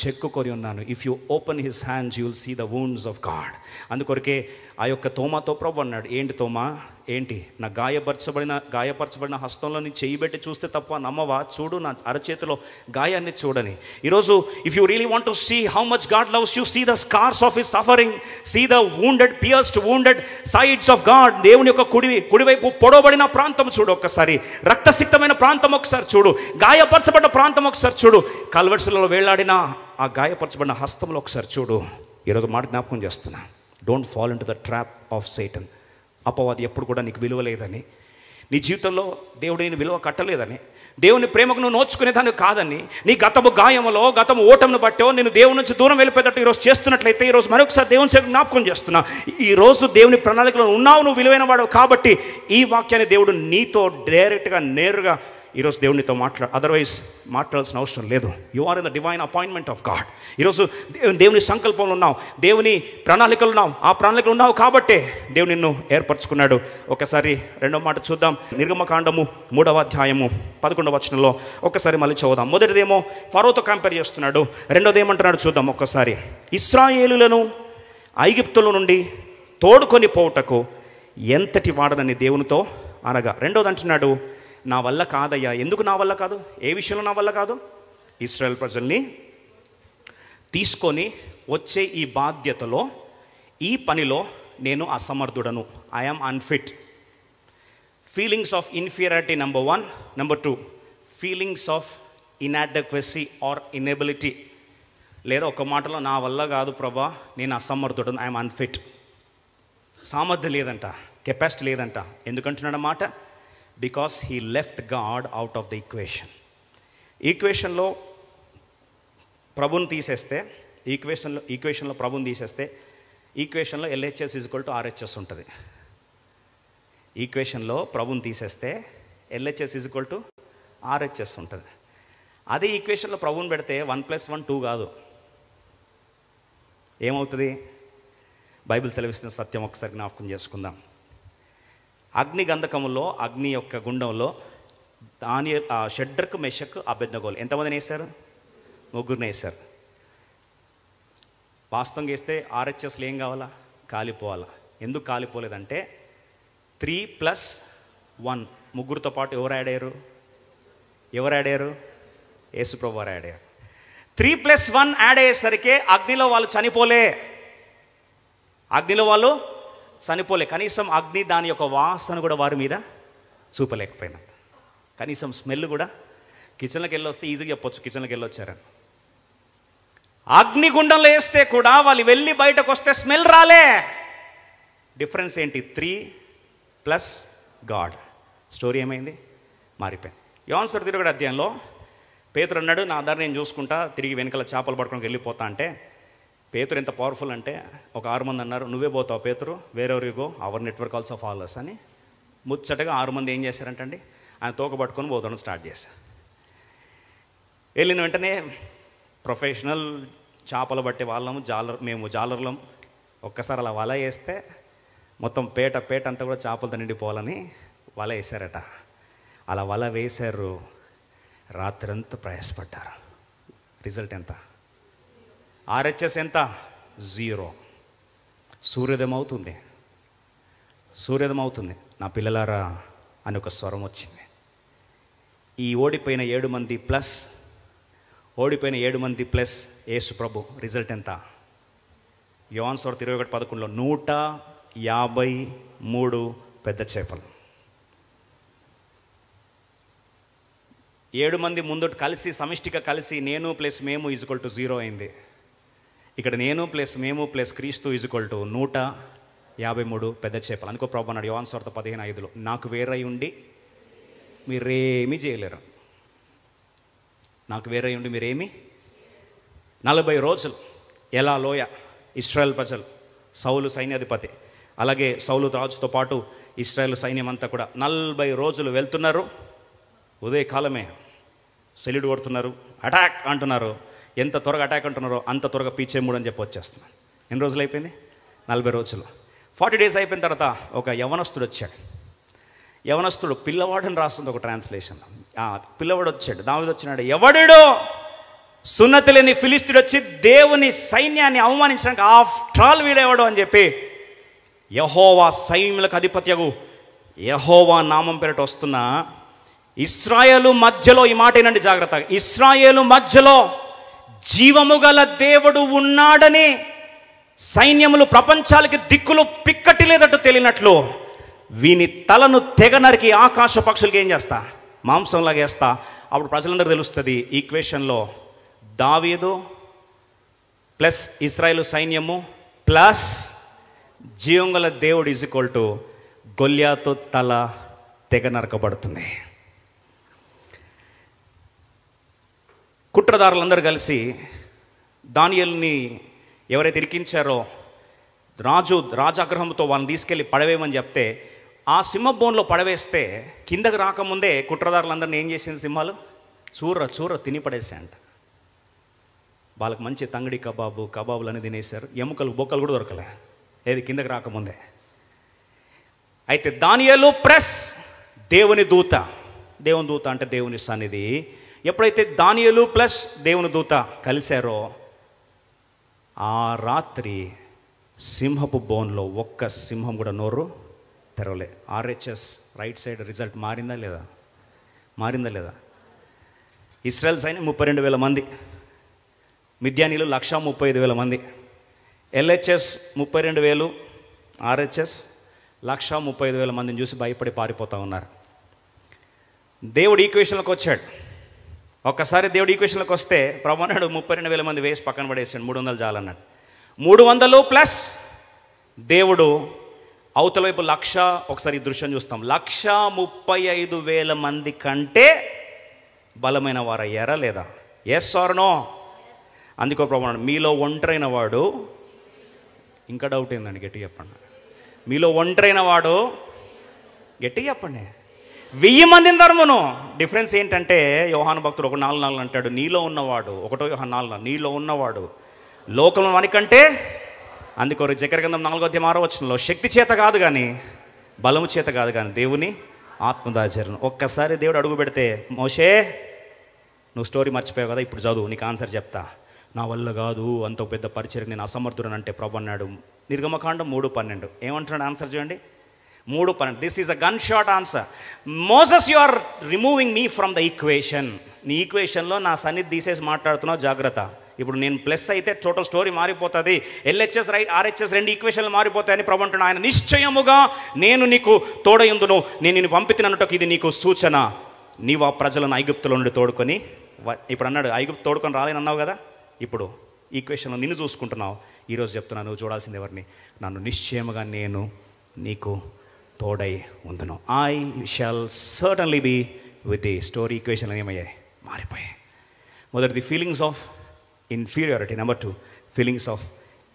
చెక్కుకొని ఉన్నాను. If you open his hands you will see the wounds of God. అందుకొరకే ఆ యొక్క తోమాతో ప్రభు అన్నాడు, ఏంటి తోమా, ఏంటి నా గాయపరచబడిన హస్తంలో నీ చెయ్యి పెట్టి చూస్తే తప్ప నమ్మవా? చూడు నా అరచేతిలో గాయాన్ని చూడని. ఈరోజు if you really want to see how much God loves you, see the scars of his suffering, see the wounded pierced wounded sides of God. దేవుని యొక్క కుడివైపు పొడవబడిన ప్రాంతం చూడు ఒక్కసారి, రక్తసిక్తమైన ప్రాంతం ఒకసారి చూడు, గాయపరచబడిన ప్రాంతం ఒకసారి చూడు, కల్వర్సులలో వేళ్లాడిన ఆ గాయపరచబడిన హస్తంలో ఒకసారి చూడు. ఈరోజు మాట జ్ఞాపకం చేస్తున్నా, don't fall in to the trap of Satan. అపవాది ఎప్పుడు కూడా నీకు విలువ లేదని, నీ జీవితంలో దేవుడు నేను విలువ కట్టలేదని, దేవుని ప్రేమకు నువ్వు నోచుకునేదాన్ని కాదని, నీ గతము గాయములో గతము ఓటమును బట్టో నేను దేవుని నుంచి దూరం వెళ్ళిపోయేటట్టు ఈరోజు చేస్తున్నట్లయితే, ఈరోజు మరొకసారి దేవుని సేవ జ్ఞాపకం చేస్తున్నా, ఈరోజు దేవుని ప్రణాళికలో ఉన్నావు, నువ్వు విలువైన వాడు కాబట్టి ఈ వాక్యాన్ని దేవుడు నీతో డైరెక్ట్గా నేరుగా ఈరోజు దేవునితో అదర్వైజ్ మాట్లాడాల్సిన అవసరం లేదు. You are in the divine appointment of God. ఈరోజు దేవుని సంకల్పంలో ఉన్నావు, దేవుని ప్రణాళికలు ఉన్నావు, ఆ ప్రణాళికలు ఉన్నావు కాబట్టే దేవుడు నిన్ను ఏర్పరచుకున్నాడు. ఒకసారి రెండో మాట చూద్దాం. నిర్గమకాండము 3వ అధ్యాయము 11వ వచనంలో ఒకసారి మళ్ళీ చదువుదాం. మొదటిదేమో ఫరోతో కంపేర్ చేస్తున్నాడు, రెండోది ఏమంటున్నాడు చూద్దాం ఒకసారి. ఇశ్రాయేలులను ఐగుప్తుల నుండి తోడుకొని పోవుటకు ఎంతటి వాడనని దేవునితో అనగా, రెండోది అంటున్నాడు నా వల్ల కాదయ్యా. ఎందుకు నా వల్ల కాదు? ఏ విషయంలో నా వల్ల కాదు? ఇశ్రాయేల్ ప్రజల్ని తీసుకొని వచ్చే ఈ బాధ్యతలో, ఈ పనిలో నేను అసమర్థుడను. I'm unfit. Feelings of inferiority number 1. Number 2 feelings of inadequacy or inability. లేదా ఒక మాటలో నా వల్ల కాదు ప్రభా, నేను అసమర్థుడను, ఐఎమ్ అన్ఫిట్. సామర్థ్యం లేదంట, కెపాసిటీ లేదంట. ఎందుకంటున్నాడు మాట? Because he left God out of the ఈక్వేషన్లో ప్రభుని తీసేస్తే, ఈక్వేషన్లో ప్రభుని తీసేస్తే ఈక్వేషన్లో LHS = RHS ఉంటుంది. ఈక్వేషన్లో ప్రభుని తీసేస్తే LHS = RHS ఉంటుంది. అదే ఈక్వేషన్లో ప్రభుని పెడితే 1 + 1 2 కాదు. ఏమవుతుంది? బైబిల్ సెలవిస్తున్న సత్యం ఒకసారి జ్ఞాపకం చేసుకుందాం. అగ్ని గంధకములో, అగ్ని యొక్క గుండంలో షడ్రకు, మెషకు, అబేద్నెగోలు ఎంతమందిని వేశారు? 3 వేశారు. వాస్తవంగా వేస్తే RHSలో ఏం కావాలా? కాలిపోవాలా. ఎందుకు కాలిపోలేదంటే 3 + 1 ముగ్గురితో పాటు ఎవరు యాడ్ అయ్యారు? యేసుప్రభు వారు యాడ్ అయ్యారు. 3 + 1 యాడ్ అయ్యేసరికి అగ్నిలో వాళ్ళు చనిపోలే. కనీసం అగ్ని దాని యొక్క వాసన కూడా వారి మీద చూపలేకపోయినా, కనీసం స్మెల్ కూడా. కిచెన్లోకి వెళ్ళొస్తే ఈజీగా చెప్పొచ్చు కిచెన్లోకి వెళ్ళొచ్చారని. అగ్నిగుండంలో వేస్తే కూడా వాళ్ళు వెళ్ళి బయటకు వస్తే స్మెల్ రాలే. డిఫరెన్స్ ఏంటి? 3 + గాడ్. స్టోరీ ఏమైంది? మారిపోయింది. యోహాను సువార్త 21వ అధ్యాయంలో పేతురు అన్నాడు, నా ఆధారం నేను చూసుకుంటా, తిరిగి వెనకాల చేపలు పట్టుకొని వెళ్ళిపోతా అంటే, పేతురు ఎంత పవర్ఫుల్ అంటే ఒక 6 మంది అన్నారు, నువ్వే పోతావు పేతురు, వేరెవరు go, our network also followers అని. ముచ్చటగా 6 మంది ఏం చేశారంటండి, ఆయన తోక పట్టుకొని పోతాను స్టార్ట్ చేశారు. వెళ్ళిన వెంటనే ప్రొఫెషనల్ చేపలు పట్టే వాళ్ళము, మేము జాలర్లం. ఒక్కసారి అలా వల వేస్తే మొత్తం పేట అంతా కూడా చేపలతో నిండిపోవాలని వల వేశారట. అలా వల వేశారు, రాత్రంతా ప్రయాసపడ్డారు. రిజల్ట్ ఎంత? RHS ఎంత? 0. సూర్యోదయం అవుతుంది. నా పిల్లలారా అని ఒక స్వరం వచ్చింది. ఈ ఓడిపోయిన 7 మంది ప్లస్ యేసు ప్రభు రిజల్ట్ ఎంత? యోహాను సువార్త 21:11లో 153 పెద్ద చేపలు. 7 మంది ముందు కలిసి, సమిష్టిగా కలిసి నేను ప్లస్ మేము = 0 అయింది. ఇక్కడ నేను ప్లస్ మేము ప్లస్ క్రీస్తు = 153 పెద్ద చేపలు. అందుకో ప్రభు అన్నాడు యోహాను సువార్త 15:5లో, నాకు వేరై ఉండి మీరేమీ చేయలేరు. 40 రోజులు ఎలా లోయ, ఇశ్రాయేల్ ప్రజలు, సౌలు సైన్యాధిపతి, అలాగే సౌలు రాజుతో పాటు ఇశ్రాయేల్ సైన్యం అంతా కూడా 40 రోజులు వెళ్తున్నారు. ఉదయకాలమే సెల్యూట్ కొడుతున్నారు, అటాక్ అంటున్నారు. ఎంత త్వరగా అటాక్ అంటున్నారో అంత త్వరగా పీచేముడు అని చెప్పి వచ్చేస్తున్నారు. ఎన్ని రోజులు అయిపోయింది? 40 రోజులు. 40 డేస్ అయిపోయిన తర్వాత ఒక యవనస్తుడు వచ్చాడు. పిల్లవాడని రాస్తుంది ఒక ట్రాన్స్లేషన్. పిల్లవాడు వచ్చాడు, దావీదు వచ్చినాడు. ఎవడు సున్నతి లేని ఫిలిష్తీయుడు వచ్చి దేవుని సైన్యాన్ని అవమానించడానికి ఆఫ్టర్ ఆల్ వీడేవాడు అని చెప్పి యెహోవా సైన్యులకు అధిపత్యగు యెహోవా నామం పేరిట వస్తున్న ఇశ్రాయేలు మధ్యలో, ఈ మాట ఏనండి జాగ్రత్తగా, ఇశ్రాయేలు మధ్యలో జీవము గల దేవుడు ఉన్నాడని సైన్యములు ప్రపంచాలకి దిక్కులు పిక్కటి లేదట్టు తెలియనట్లు వీని తలను తెగ నరికి ఆకాశ పక్షులకి ఏం చేస్తా, మాంసంలాగా వేస్తా. అప్పుడు ప్రజలందరూ తెలుస్తుంది ఈక్వేషన్లో దావీదు ప్లస్ ఇశ్రాయేలు సైన్యము ప్లస్ జీవం గల దేవుడు ఈజ్ ఈక్వల్ టు గొల్యాతు తల తెగ నరకబడుతుంది. కుట్రదారులందరూ కలిసి దానియేలుని ఎవరైతే ఇరికించారో రాజాగ్రహంతో వాళ్ళని తీసుకెళ్ళి పడవేయమని చెప్తే ఆ సింహ బోన్లో పడవేస్తే కిందకి రాకముందే కుట్రదారులందరినీ ఏం చేసింది సింహాలు? చూర తిని పడేసాయంట. వాళ్ళకి మంచి తంగడి కబాబులు అని తినేశారు. ఎముకలు బొక్కలు కూడా దొరకలే, ఏది కిందకి రాకముందే. అయితే దానియేలు ప్లస్ దేవుని దూత అంటే దేవుని సన్నిధి. ఎప్పుడైతే దానియేలు ప్లస్ దేవుని దూత కలిశారో ఆ రాత్రి సింహపు బోన్లో ఒక్క సింహం కూడా నోరు తెరవలే. RHS రైట్ సైడ్ రిజల్ట్ మారిందా లేదా? ఇశ్రాయేల్ సైన్యం 32,000 మంది, మిద్యానీలు 135,000 మంది, LHS 32,000, RHS 135,000 మందిని చూసి భయపడి పారిపోతూ ఉన్నారు. దేవుడు ఈక్వేషన్లోకి వచ్చాడు. ఒక్కసారి దేవుడు ఈక్వేషన్లోకి వస్తే ప్రభు అన్నాడు 32,000 మంది వేసి పక్కన పడేసాడు, 300 చాలన్నాడు. 300 ప్లస్ దేవుడు అవతల వైపు 1,00,000. ఒకసారి ఈ దృశ్యం చూస్తాం. 135,000 మంది కంటే బలమైన వారు అయ్యారా లేదా? Yes or no? అందుకో ప్రభు అన్నాడు మీలో ఒంటరైన వాడు, ఇంకా డౌట్ ఏందండి? గట్టి చెప్పండి. మీలో ఒంటరైన వాడు, గట్టి చెప్పండి, 1000 మందిని ధర్మను. డిఫరెన్స్ ఏంటంటే యోహాను భక్తుడు 1:4 అంటాడు, నీలో ఉన్నవాడు, 1 యోహాను 4 నీలో ఉన్నవాడు లోకంలో వానికంటే. అందుకో జకర్య గ్రంథం 4:6 శక్తి చేత కాదు కానీ బలము చేత కాదు కానీ దేవుని ఆత్మదాచరణ. ఒక్కసారి దేవుడు అడుగు పెడితే, మోషే నువ్వు స్టోరీ మర్చిపోయావు కదా, ఇప్పుడు చదువు, నీకు ఆన్సర్ చెప్తా. నా వల్ల కాదు, అంత పెద్ద పరిచయం, నేను అసమర్థుడని అంటే ప్రభు అన్నాడు నిర్గమకాండం 3:12. ఏమంటున్నాడు ఆన్సర్ చూడండి, 3:12. This is a gunshot answer. Moses you are removing me from the equation. నీ ఈక్వేషన్లో నా సన్నిధి తీసేసి మాట్లాడుతున్నావు, జాగ్రత్త. ఇప్పుడు నేను ప్లస్ అయితే టోటల్ స్టోరీ మారిపోతుంది. LHS RHS 2 ఈక్వేషన్లు మారిపోతాయని ప్రభు అంటున్నాడు. ఆయన నిశ్చయముగా నేను నీకు తోడయుందును, నేను నిన్ను పంపితినన్నట్టుకు ఇది నీకు సూచన. నీవు ఆ ప్రజలను ఐగుప్తులో నుండి తోడుకొని, ఇప్పుడు అన్నాడు ఐగుప్తు తోడుకొని రాలేని అన్నావు కదా, ఇప్పుడు ఈక్వేషన్లో నిన్ను చూసుకుంటున్నావు. ఈరోజు చెప్తున్నాను, నువ్వు చూడాల్సింది ఎవరిని? నన్ను. నిశ్చయముగా నేను నీకు తోడై ఉందును. I shall certainly be with thee. Story ఈక్వేషన్లు ఏమయ్యాయి? మారిపోయాయి. మొదటిది feelings of inferiority. Number 2 feelings of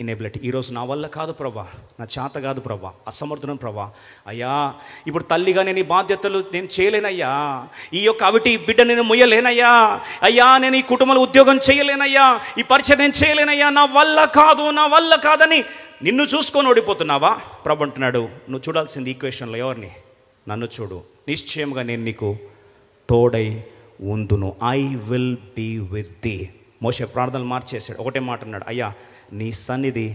inability. ఈరోజు నా వల్ల కాదు ప్రభా, నా చేత కాదు ప్రభా, అసమర్థుడం ప్రభా. అయ్యా ఇప్పుడు తల్లిగా నేను ఈ బాధ్యతలు నేను చేయలేనయ్యా, ఈ యొక్క అవిటి బిడ్డ నేను మొయ్యలేనయ్యా, అయ్యా నేను ఈ కుటుంబంలో ఉద్యోగం చేయలేనయ్యా, ఈ పరీక్ష నేను చేయలేనయ్యా, నా వల్ల కాదని నిన్ను చూసుకొని ఓడిపోతున్నావా? ప్రభు అంటున్నాడు నువ్వు చూడాల్సింది ఈక్వేషన్లో ఎవరిని? నన్ను చూడు. నిశ్చయంగా నేను నీకు తోడై ఉందును. I will be with thee. మోషే ప్రార్థనలు మార్చేశాడు. ఒకటే మాట అన్నాడు, అయ్యా నీ సన్నిధి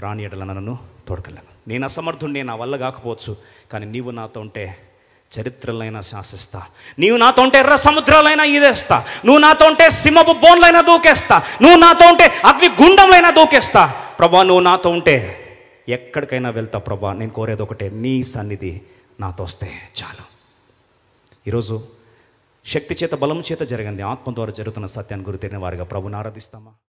రాని ఎడల నన్ను తోడుకెళ్ళను. నేను అసమర్థుడిని, నా వల్ల కాకపోవచ్చు, కానీ నీవు నాతో ఉంటే చరిత్రలైనా శాసిస్తా, నీవు నాతో ఉంటే ఎర్ర సముద్రాలైనా ఈదేస్తా, నువ్వు నాతో ఉంటే సింహపు బోన్లైనా దూకేస్తా, నువ్వు నాతో ఉంటే అగ్ని గుండంలైనా దూకేస్తా. ప్రభా నువ్వు నాతో ఉంటే ఎక్కడికైనా వెళ్తా ప్రభా. నేను కోరేది ఒకటే, నీ సన్నిధి నాతో వస్తే చాలు. ఈరోజు శక్తి చేత బలం చేత జరిగింది, ఆత్మ ద్వారా జరుగుతున్న సత్యాన్ని గుర్తెరిగిన వారిగా ప్రభుని ఆరాధిస్తామా?